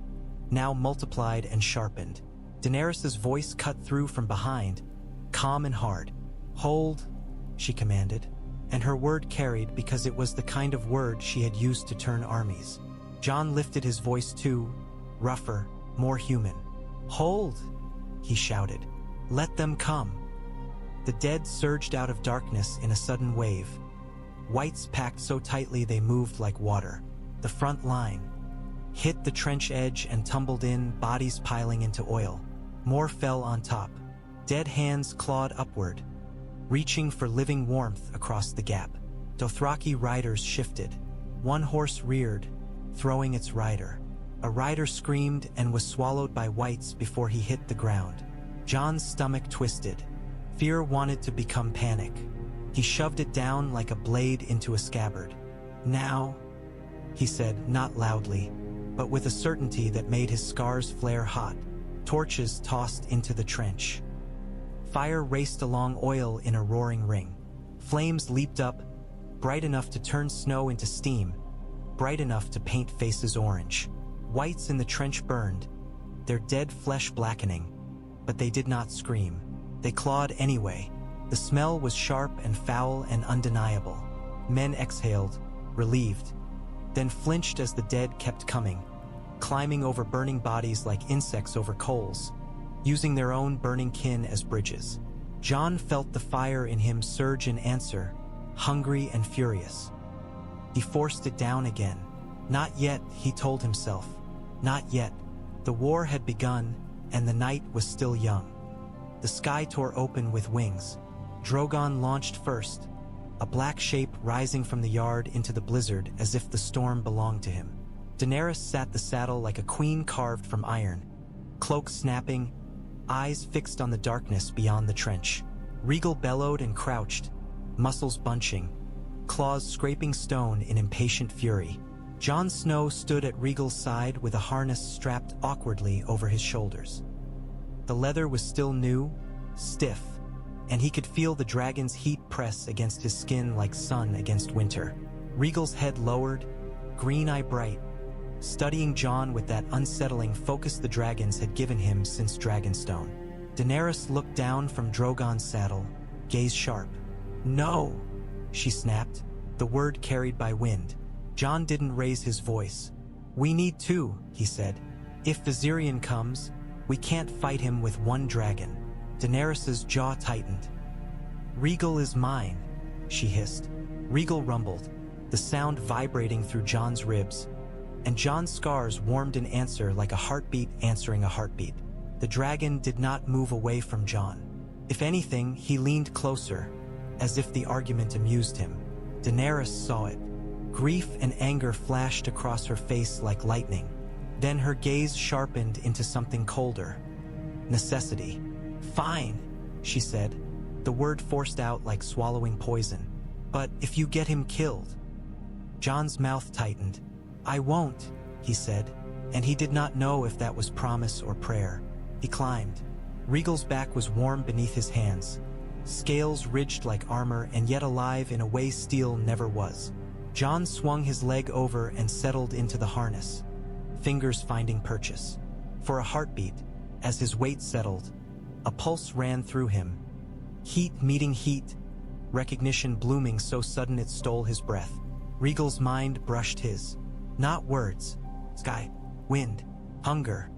now multiplied and sharpened. Daenerys' voice cut through from behind, calm and hard. "Hold," she commanded, and her word carried because it was the kind of word she had used to turn armies. Jon lifted his voice too, rougher, more human. "Hold," he shouted. "Let them come." The dead surged out of darkness in a sudden wave. Whites packed so tightly they moved like water. The front line hit the trench edge and tumbled in, bodies piling into oil. More fell on top. Dead hands clawed upward, reaching for living warmth across the gap. Dothraki riders shifted. One horse reared, throwing its rider. A rider screamed and was swallowed by whites before he hit the ground. Jon's stomach twisted. Fear wanted to become panic. He shoved it down like a blade into a scabbard. "Now," he said, not loudly, but with a certainty that made his scars flare hot. Torches tossed into the trench. Fire raced along oil in a roaring ring. Flames leaped up, bright enough to turn snow into steam, bright enough to paint faces orange. Whites in the trench burned, their dead flesh blackening, but they did not scream. They clawed anyway. The smell was sharp and foul and undeniable. Men exhaled, relieved, then flinched as the dead kept coming, climbing over burning bodies like insects over coals, using their own burning kin as bridges. Jon felt the fire in him surge in answer, hungry and furious. He forced it down again. Not yet, he told himself. Not yet. The war had begun, and the night was still young. The sky tore open with wings. Drogon launched first, a black shape rising from the yard into the blizzard as if the storm belonged to him. Daenerys sat the saddle like a queen carved from iron, cloak snapping, eyes fixed on the darkness beyond the trench. Rhaegal bellowed and crouched, muscles bunching, claws scraping stone in impatient fury. Jon Snow stood at Rhaegal's side with a harness strapped awkwardly over his shoulders. The leather was still new, stiff, and he could feel the dragon's heat press against his skin like sun against winter. Rhaegal's head lowered, green eye bright, studying Jon with that unsettling focus the dragons had given him since Dragonstone. Daenerys looked down from Drogon's saddle, gaze sharp. "No," she snapped, the word carried by wind. Jon didn't raise his voice. "We need two," he said. "If Viserion comes, we can't fight him with one dragon." Daenerys' jaw tightened. "Rhaegal is mine," she hissed. Rhaegal rumbled, the sound vibrating through Jon's ribs, and Jon's scars warmed in answer like a heartbeat answering a heartbeat. The dragon did not move away from Jon. If anything, he leaned closer, as if the argument amused him. Daenerys saw it. Grief and anger flashed across her face like lightning. Then her gaze sharpened into something colder. Necessity. "Fine," she said, the word forced out like swallowing poison. "But if you get him killed?" Jon's mouth tightened. "I won't," he said, and he did not know if that was promise or prayer. He climbed. Rhaegal's back was warm beneath his hands, scales ridged like armor and yet alive in a way steel never was. Jon swung his leg over and settled into the harness, fingers finding purchase. For a heartbeat, as his weight settled, a pulse ran through him. Heat meeting heat, recognition blooming so sudden it stole his breath. Rhaegal's mind brushed his. Not words. Sky, wind, hunger.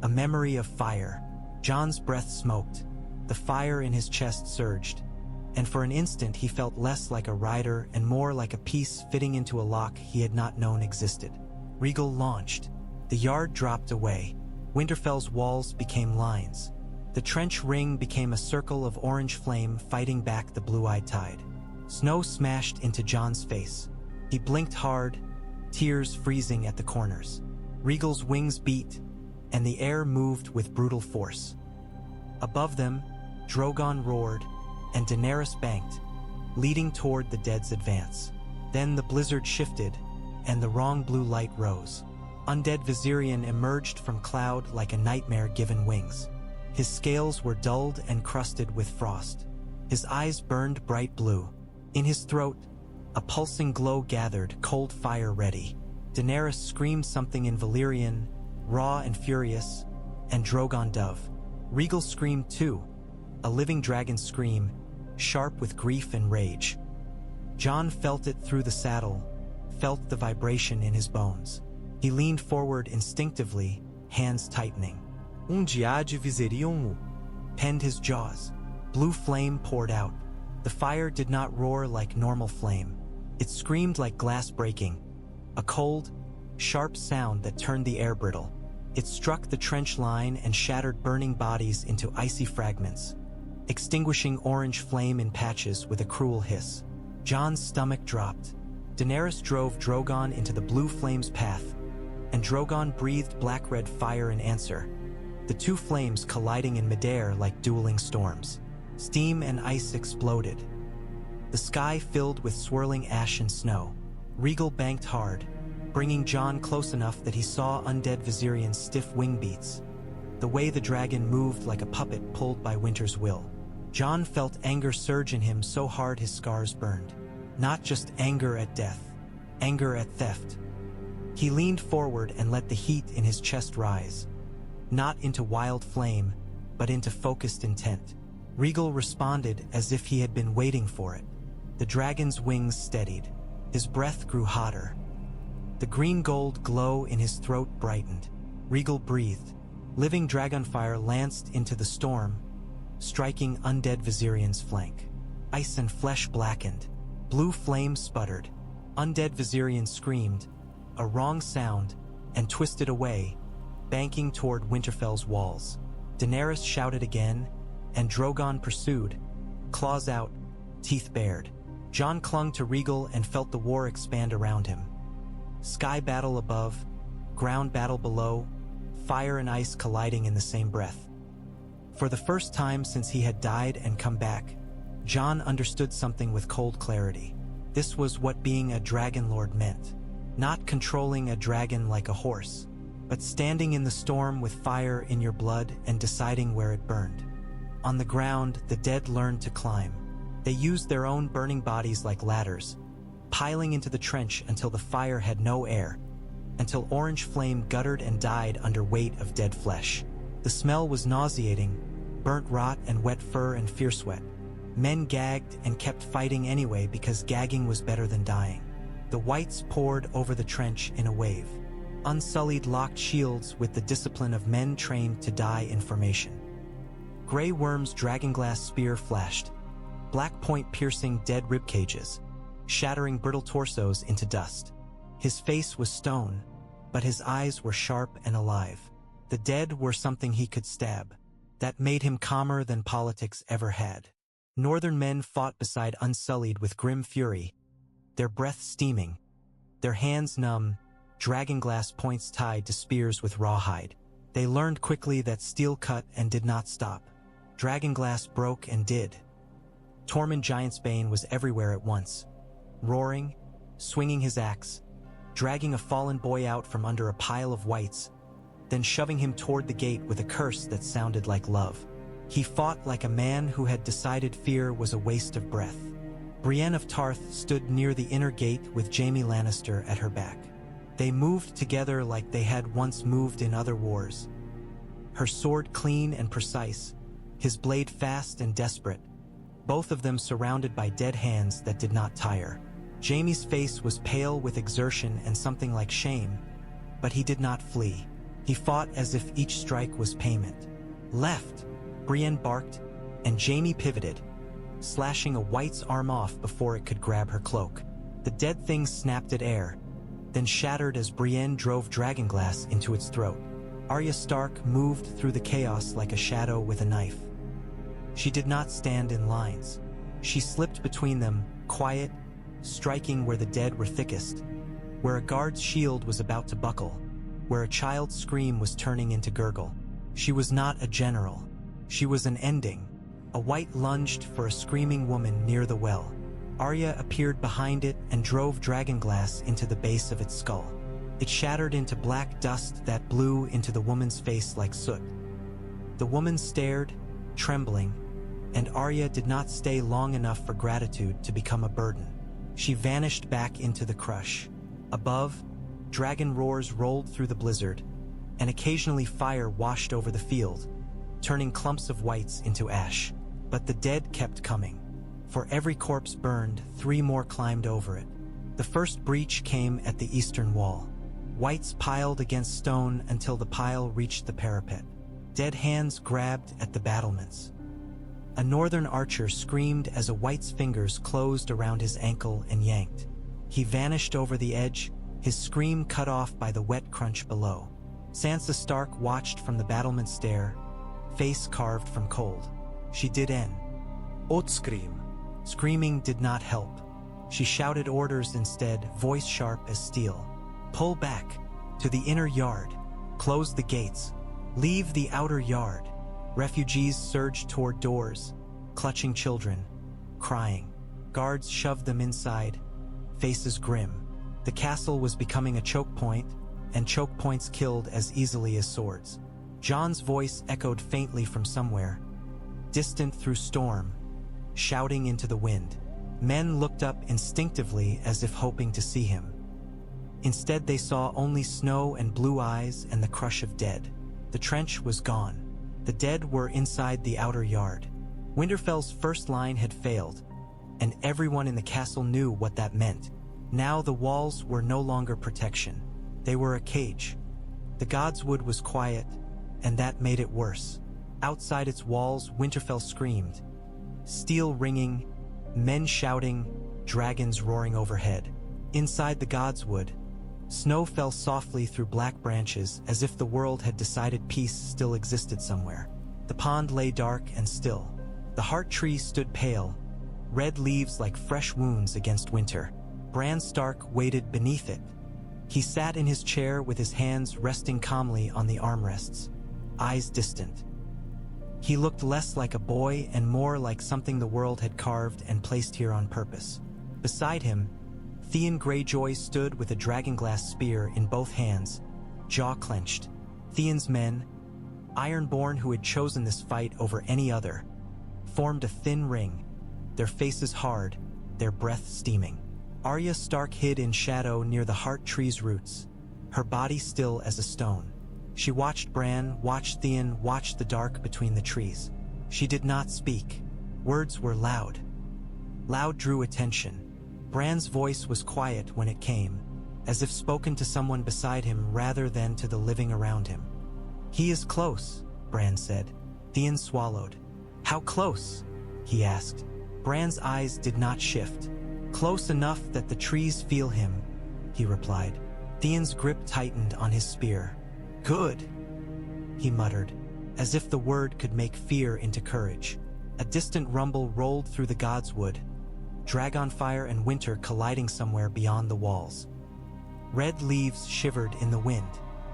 A memory of fire. Jon's breath smoked. The fire in his chest surged, and for an instant he felt less like a rider and more like a piece fitting into a lock he had not known existed. Rhaegal launched. The yard dropped away. Winterfell's walls became lines. The trench ring became a circle of orange flame fighting back the blue-eyed tide. Snow smashed into Jon's face. He blinked hard, tears freezing at the corners. Rhaegal's wings beat, and the air moved with brutal force. Above them, Drogon roared, and Daenerys banked, leading toward the dead's advance. Then the blizzard shifted, and the wrong blue light rose. Undead Viserion emerged from cloud like a nightmare given wings. His scales were dulled and crusted with frost. His eyes burned bright blue. In his throat, a pulsing glow gathered, cold fire ready. Daenerys screamed something in Valyrian, raw and furious, and Drogon dove. Rhaegal screamed too, a living dragon scream, sharp with grief and rage. Jon felt it through the saddle, felt the vibration in his bones. He leaned forward instinctively, hands tightening. Undead Viserion penned his jaws. Blue flame poured out. The fire did not roar like normal flame. It screamed like glass breaking, a cold, sharp sound that turned the air brittle. It struck the trench line and shattered burning bodies into icy fragments, extinguishing orange flame in patches with a cruel hiss. Jon's stomach dropped. Daenerys drove Drogon into the blue flame's path, and Drogon breathed black-red fire in answer, the two flames colliding in midair like dueling storms. Steam and ice exploded. The sky filled with swirling ash and snow. Rhaegal banked hard, bringing Jon close enough that he saw Undead Viserion's stiff wing beats, the way the dragon moved like a puppet pulled by winter's will. Jon felt anger surge in him so hard his scars burned. Not just anger at death, anger at theft. He leaned forward and let the heat in his chest rise, not into wild flame, but into focused intent. Rhaegal responded as if he had been waiting for it. The dragon's wings steadied. His breath grew hotter. The green-gold glow in his throat brightened. Rhaegal breathed. Living dragonfire lanced into the storm, striking Undead Viserion's flank. Ice and flesh blackened. Blue flame sputtered. Undead Viserion screamed, a wrong sound, and twisted away, banking toward Winterfell's walls. Daenerys shouted again, and Drogon pursued, claws out, teeth bared. Jon clung to Rhaegal and felt the war expand around him. Sky battle above, ground battle below, fire and ice colliding in the same breath. For the first time since he had died and come back, Jon understood something with cold clarity. This was what being a Dragonlord meant. Not controlling a dragon like a horse, but standing in the storm with fire in your blood and deciding where it burned. On the ground, the dead learned to climb. They used their own burning bodies like ladders, piling into the trench until the fire had no air, until orange flame guttered and died under weight of dead flesh. The smell was nauseating, burnt rot and wet fur and fear sweat. Men gagged and kept fighting anyway because gagging was better than dying. The whites poured over the trench in a wave. Unsullied locked shields with the discipline of men trained to die in formation. Grey Worm's Dragonglass spear flashed, black point piercing dead rib cages, shattering brittle torsos into dust. His face was stone, but his eyes were sharp and alive. The dead were something he could stab. That made him calmer than politics ever had. Northern men fought beside Unsullied with grim fury, their breath steaming, their hands numb, dragonglass points tied to spears with rawhide. They learned quickly that steel cut and did not stop. Dragonglass broke and did. Tormund Giantsbane was everywhere at once, roaring, swinging his axe, dragging a fallen boy out from under a pile of whites, then shoving him toward the gate with a curse that sounded like love. He fought like a man who had decided fear was a waste of breath. Brienne of Tarth stood near the inner gate with Jaime Lannister at her back. They moved together like they had once moved in other wars. Her sword clean and precise, his blade fast and desperate, both of them surrounded by dead hands that did not tire. Jaime's face was pale with exertion and something like shame, but he did not flee. He fought as if each strike was payment. Left, Brienne barked, and Jaime pivoted, slashing a white's arm off before it could grab her cloak. The dead thing snapped at air, then shattered as Brienne drove Dragonglass into its throat. Arya Stark moved through the chaos like a shadow with a knife. She did not stand in lines. She slipped between them, quiet, striking where the dead were thickest, where a guard's shield was about to buckle, where a child's scream was turning into gurgle. She was not a general. She was an ending. A white lunged for a screaming woman near the well. Arya appeared behind it and drove Dragonglass into the base of its skull. It shattered into black dust that blew into the woman's face like soot. The woman stared, trembling, and Arya did not stay long enough for gratitude to become a burden. She vanished back into the crush. Above, dragon roars rolled through the blizzard, and occasionally fire washed over the field, turning clumps of whites into ash. But the dead kept coming. For every corpse burned, 3 more climbed over it. The first breach came at the eastern wall. Whites piled against stone until the pile reached the parapet. Dead hands grabbed at the battlements. A northern archer screamed as a white's fingers closed around his ankle and yanked. He vanished over the edge, his scream cut off by the wet crunch below. Sansa Stark watched from the battlement stair, face carved from cold. She did end. Ot scream. Screaming did not help. She shouted orders instead, voice sharp as steel. Pull back, to the inner yard. Close the gates. Leave the outer yard. Refugees surged toward doors, clutching children, crying. Guards shoved them inside, faces grim. The castle was becoming a choke point, and choke points killed as easily as swords. Jon's voice echoed faintly from somewhere, distant through storm, shouting into the wind. Men looked up instinctively as if hoping to see him. Instead, they saw only snow and blue eyes and the crush of dead. The trench was gone. The dead were inside the outer yard. Winterfell's first line had failed, and everyone in the castle knew what that meant. Now the walls were no longer protection. They were a cage. The Godswood was quiet, and that made it worse. Outside its walls, Winterfell screamed. Steel ringing, men shouting, dragons roaring overhead. Inside the Godswood, snow fell softly through black branches as if the world had decided peace still existed somewhere. The pond lay dark and still. The heart tree stood pale, red leaves like fresh wounds against winter. Bran Stark waited beneath it. He sat in his chair with his hands resting calmly on the armrests, eyes distant. He looked less like a boy and more like something the world had carved and placed here on purpose. Beside him, Theon Greyjoy stood with a dragonglass spear in both hands, jaw clenched. Theon's men, Ironborn who had chosen this fight over any other, formed a thin ring, their faces hard, their breath steaming. Arya Stark hid in shadow near the heart tree's roots, her body still as a stone. She watched Bran, watched Theon, watched the dark between the trees. She did not speak. Words were loud. Loud drew attention. Bran's voice was quiet when it came, as if spoken to someone beside him rather than to the living around him. "He is close," Bran said. Theon swallowed. "How close?" he asked. Bran's eyes did not shift. "Close enough that the trees feel him," he replied. Theon's grip tightened on his spear. "Good." he muttered, as if the word could make fear into courage. A distant rumble rolled through the Godswood, Dragonfire and winter colliding somewhere beyond the walls. Red leaves shivered in the wind.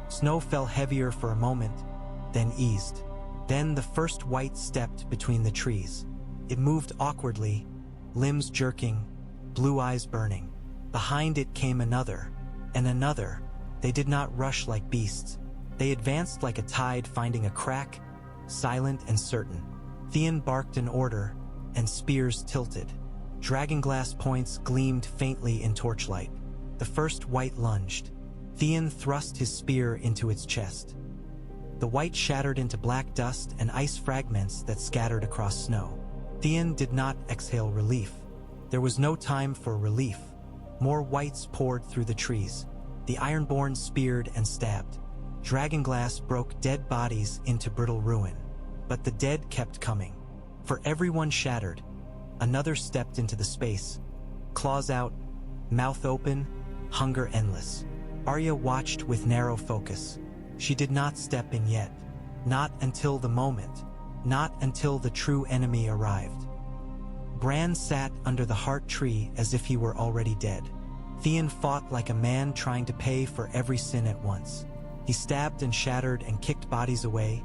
Snow fell heavier for a moment, then eased. Then the first white stepped between the trees. It moved awkwardly, limbs jerking, blue eyes burning. Behind it came another, and another. They did not rush like beasts. They advanced like a tide, finding a crack, silent and certain. Theon barked an order, and spears tilted. Dragonglass points gleamed faintly in torchlight. The first white lunged. Theon thrust his spear into its chest. The white shattered into black dust and ice fragments that scattered across snow. Theon did not exhale relief. There was no time for relief. More whites poured through the trees. The Ironborn speared and stabbed. Dragonglass broke dead bodies into brittle ruin. But the dead kept coming. For everyone shattered, another stepped into the space. Claws out, mouth open, hunger endless. Arya watched with narrow focus. She did not step in yet. Not until the moment. Not until the true enemy arrived. Bran sat under the heart tree as if he were already dead. Theon fought like a man trying to pay for every sin at once. He stabbed and shattered and kicked bodies away,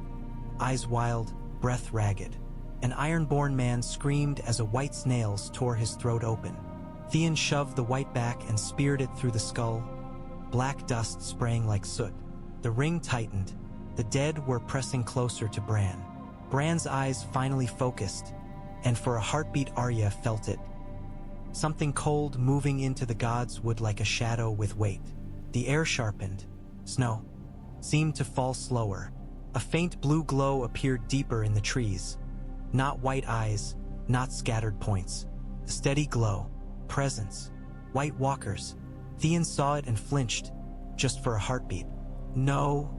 eyes wild, breath ragged. An Ironborn man screamed as a white's nails tore his throat open. Theon shoved the white back and speared it through the skull, black dust spraying like soot. The ring tightened. The dead were pressing closer to Bran. Bran's eyes finally focused, and for a heartbeat Arya felt it. Something cold moving into the Godswood like a shadow with weight. The air sharpened. Snow seemed to fall slower. A faint blue glow appeared deeper in the trees. Not white eyes, not scattered points. A steady glow. Presence. White walkers. Theon saw it and flinched, just for a heartbeat. "No,"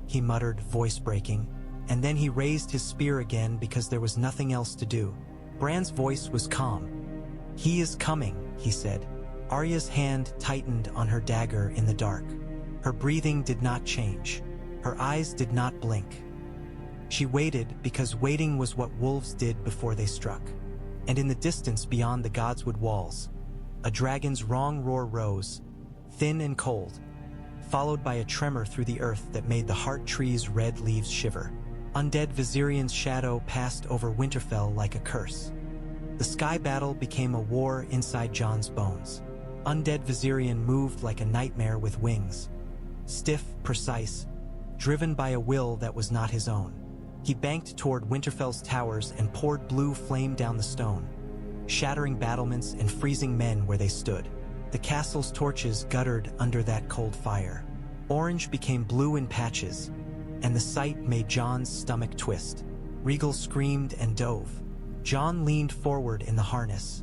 he muttered, voice breaking, and then he raised his spear again because there was nothing else to do. Bran's voice was calm. "He is coming," he said. Arya's hand tightened on her dagger in the dark. Her breathing did not change. Her eyes did not blink. She waited because waiting was what wolves did before they struck. And in the distance beyond the Godswood walls, a dragon's wrong roar rose, thin and cold, followed by a tremor through the earth that made the heart tree's red leaves shiver. Undead Viserion's shadow passed over Winterfell like a curse. The sky battle became a war inside Jon's bones. Undead Viserion moved like a nightmare with wings. Stiff, precise, driven by a will that was not his own. He banked toward Winterfell's towers and poured blue flame down the stone, shattering battlements and freezing men where they stood. The castle's torches guttered under that cold fire. Orange became blue in patches, and the sight made Jon's stomach twist. Rhaegal screamed and dove. Jon leaned forward in the harness,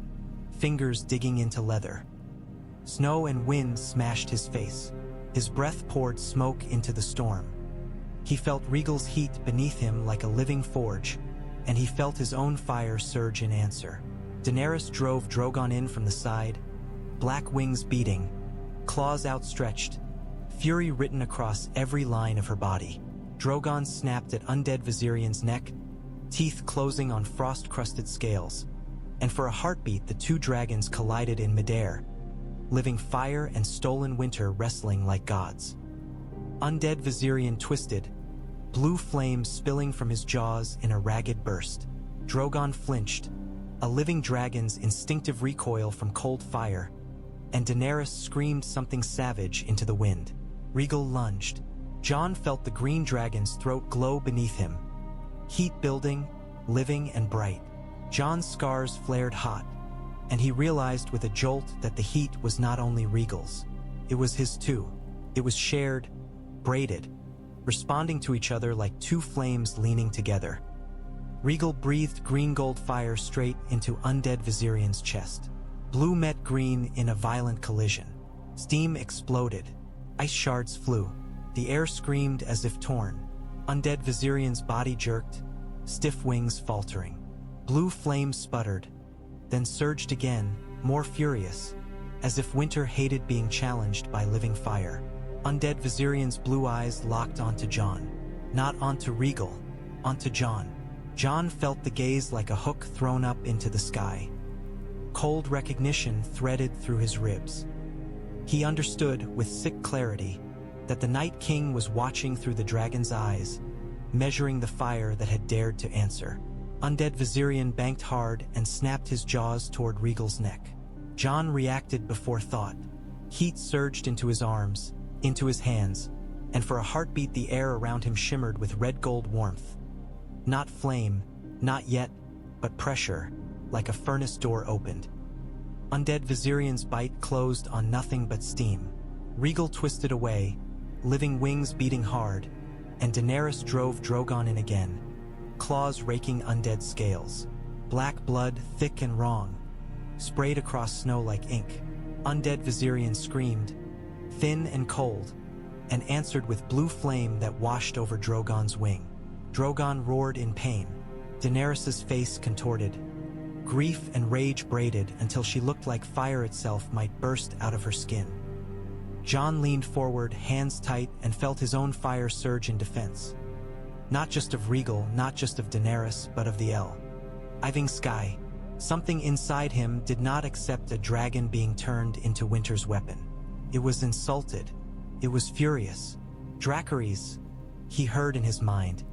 fingers digging into leather. Snow and wind smashed his face. His breath poured smoke into the storm. He felt Rhaegal's heat beneath him like a living forge, and he felt his own fire surge in answer. Daenerys drove Drogon in from the side, black wings beating, claws outstretched, fury written across every line of her body. Drogon snapped at Undead Viserion's neck, teeth closing on frost-crusted scales, and for a heartbeat the two dragons collided in midair, living fire and stolen winter wrestling like gods. Undead Viserion twisted, blue flames spilling from his jaws in a ragged burst. Drogon flinched, a living dragon's instinctive recoil from cold fire, and Daenerys screamed something savage into the wind. Rhaegal lunged. Jon felt the green dragon's throat glow beneath him, heat building, living and bright. Jon's scars flared hot, and he realized with a jolt that the heat was not only Rhaegal's. It was his too. It was shared, braided, responding to each other like two flames leaning together. Rhaegal breathed green-gold fire straight into Undead Viserion's chest. Blue met green in a violent collision. Steam exploded. Ice shards flew. The air screamed as if torn. Undead Viserion's body jerked, stiff wings faltering. Blue flames sputtered, then surged again, more furious, as if winter hated being challenged by living fire. Undead Viserion's blue eyes locked onto Jon. Not onto Rhaegal, onto Jon. Jon felt the gaze like a hook thrown up into the sky. Cold recognition threaded through his ribs. He understood with sick clarity that the Night King was watching through the dragon's eyes, measuring the fire that had dared to answer. Undead Viserion banked hard and snapped his jaws toward Rhaegal's neck. Jon reacted before thought. Heat surged into his arms, into his hands, and for a heartbeat the air around him shimmered with red-gold warmth. Not flame, not yet, but pressure, like a furnace door opened. Undead Viserion's bite closed on nothing but steam. Rhaegal twisted away, living wings beating hard, and Daenerys drove Drogon in again, claws raking undead scales. Black blood, thick and wrong, sprayed across snow like ink. Undead Viserion screamed, thin and cold, and answered with blue flame that washed over Drogon's wing. Drogon roared in pain. Daenerys' face contorted. Grief and rage braided until she looked like fire itself might burst out of her skin. Jon leaned forward, hands tight, and felt his own fire surge in defense. Not just of Rhaegal, not just of Daenerys, but of the Iving sky. Something inside him did not accept a dragon being turned into winter's weapon. It was insulted. It was furious. Dracarys, he heard in his mind.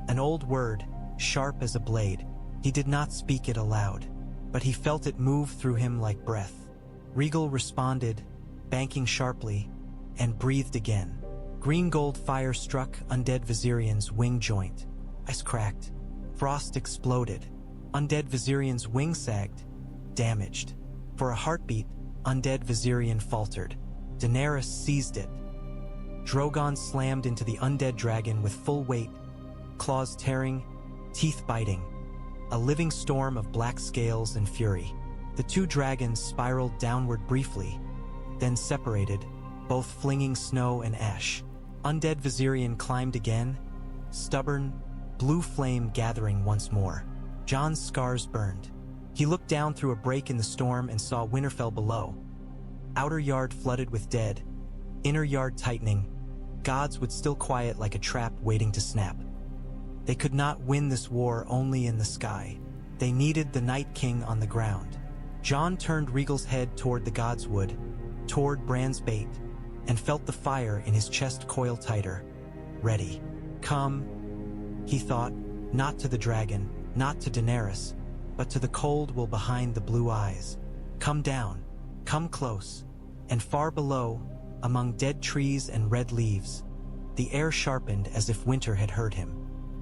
An old word, sharp as a blade. He did not speak it aloud, but he felt it move through him like breath. Rhaegal responded, banking sharply, and breathed again. Green gold fire struck Undead Viserion's wing joint. Ice cracked. Frost exploded. Undead Viserion's wing sagged, damaged. For a heartbeat, Undead Viserion faltered. Daenerys seized it. Drogon slammed into the undead dragon with full weight, claws tearing, teeth biting. A living storm of black scales and fury. The two dragons spiraled downward briefly, then separated, both flinging snow and ash. Undead Viserion climbed again, stubborn, blue flame gathering once more. Jon's scars burned. He looked down through a break in the storm and saw Winterfell below. Outer yard flooded with dead, inner yard tightening. Godswood still quiet like a trap waiting to snap. They could not win this war only in the sky. They needed the Night King on the ground. Jon turned Rhaegal's head toward the Godswood, toward Bran's bait, and felt the fire in his chest coil tighter. Ready. Come, he thought, not to the dragon, not to Daenerys, but to the cold will behind the blue eyes. Come down, come close, and far below, among dead trees and red leaves, the air sharpened as if winter had heard him.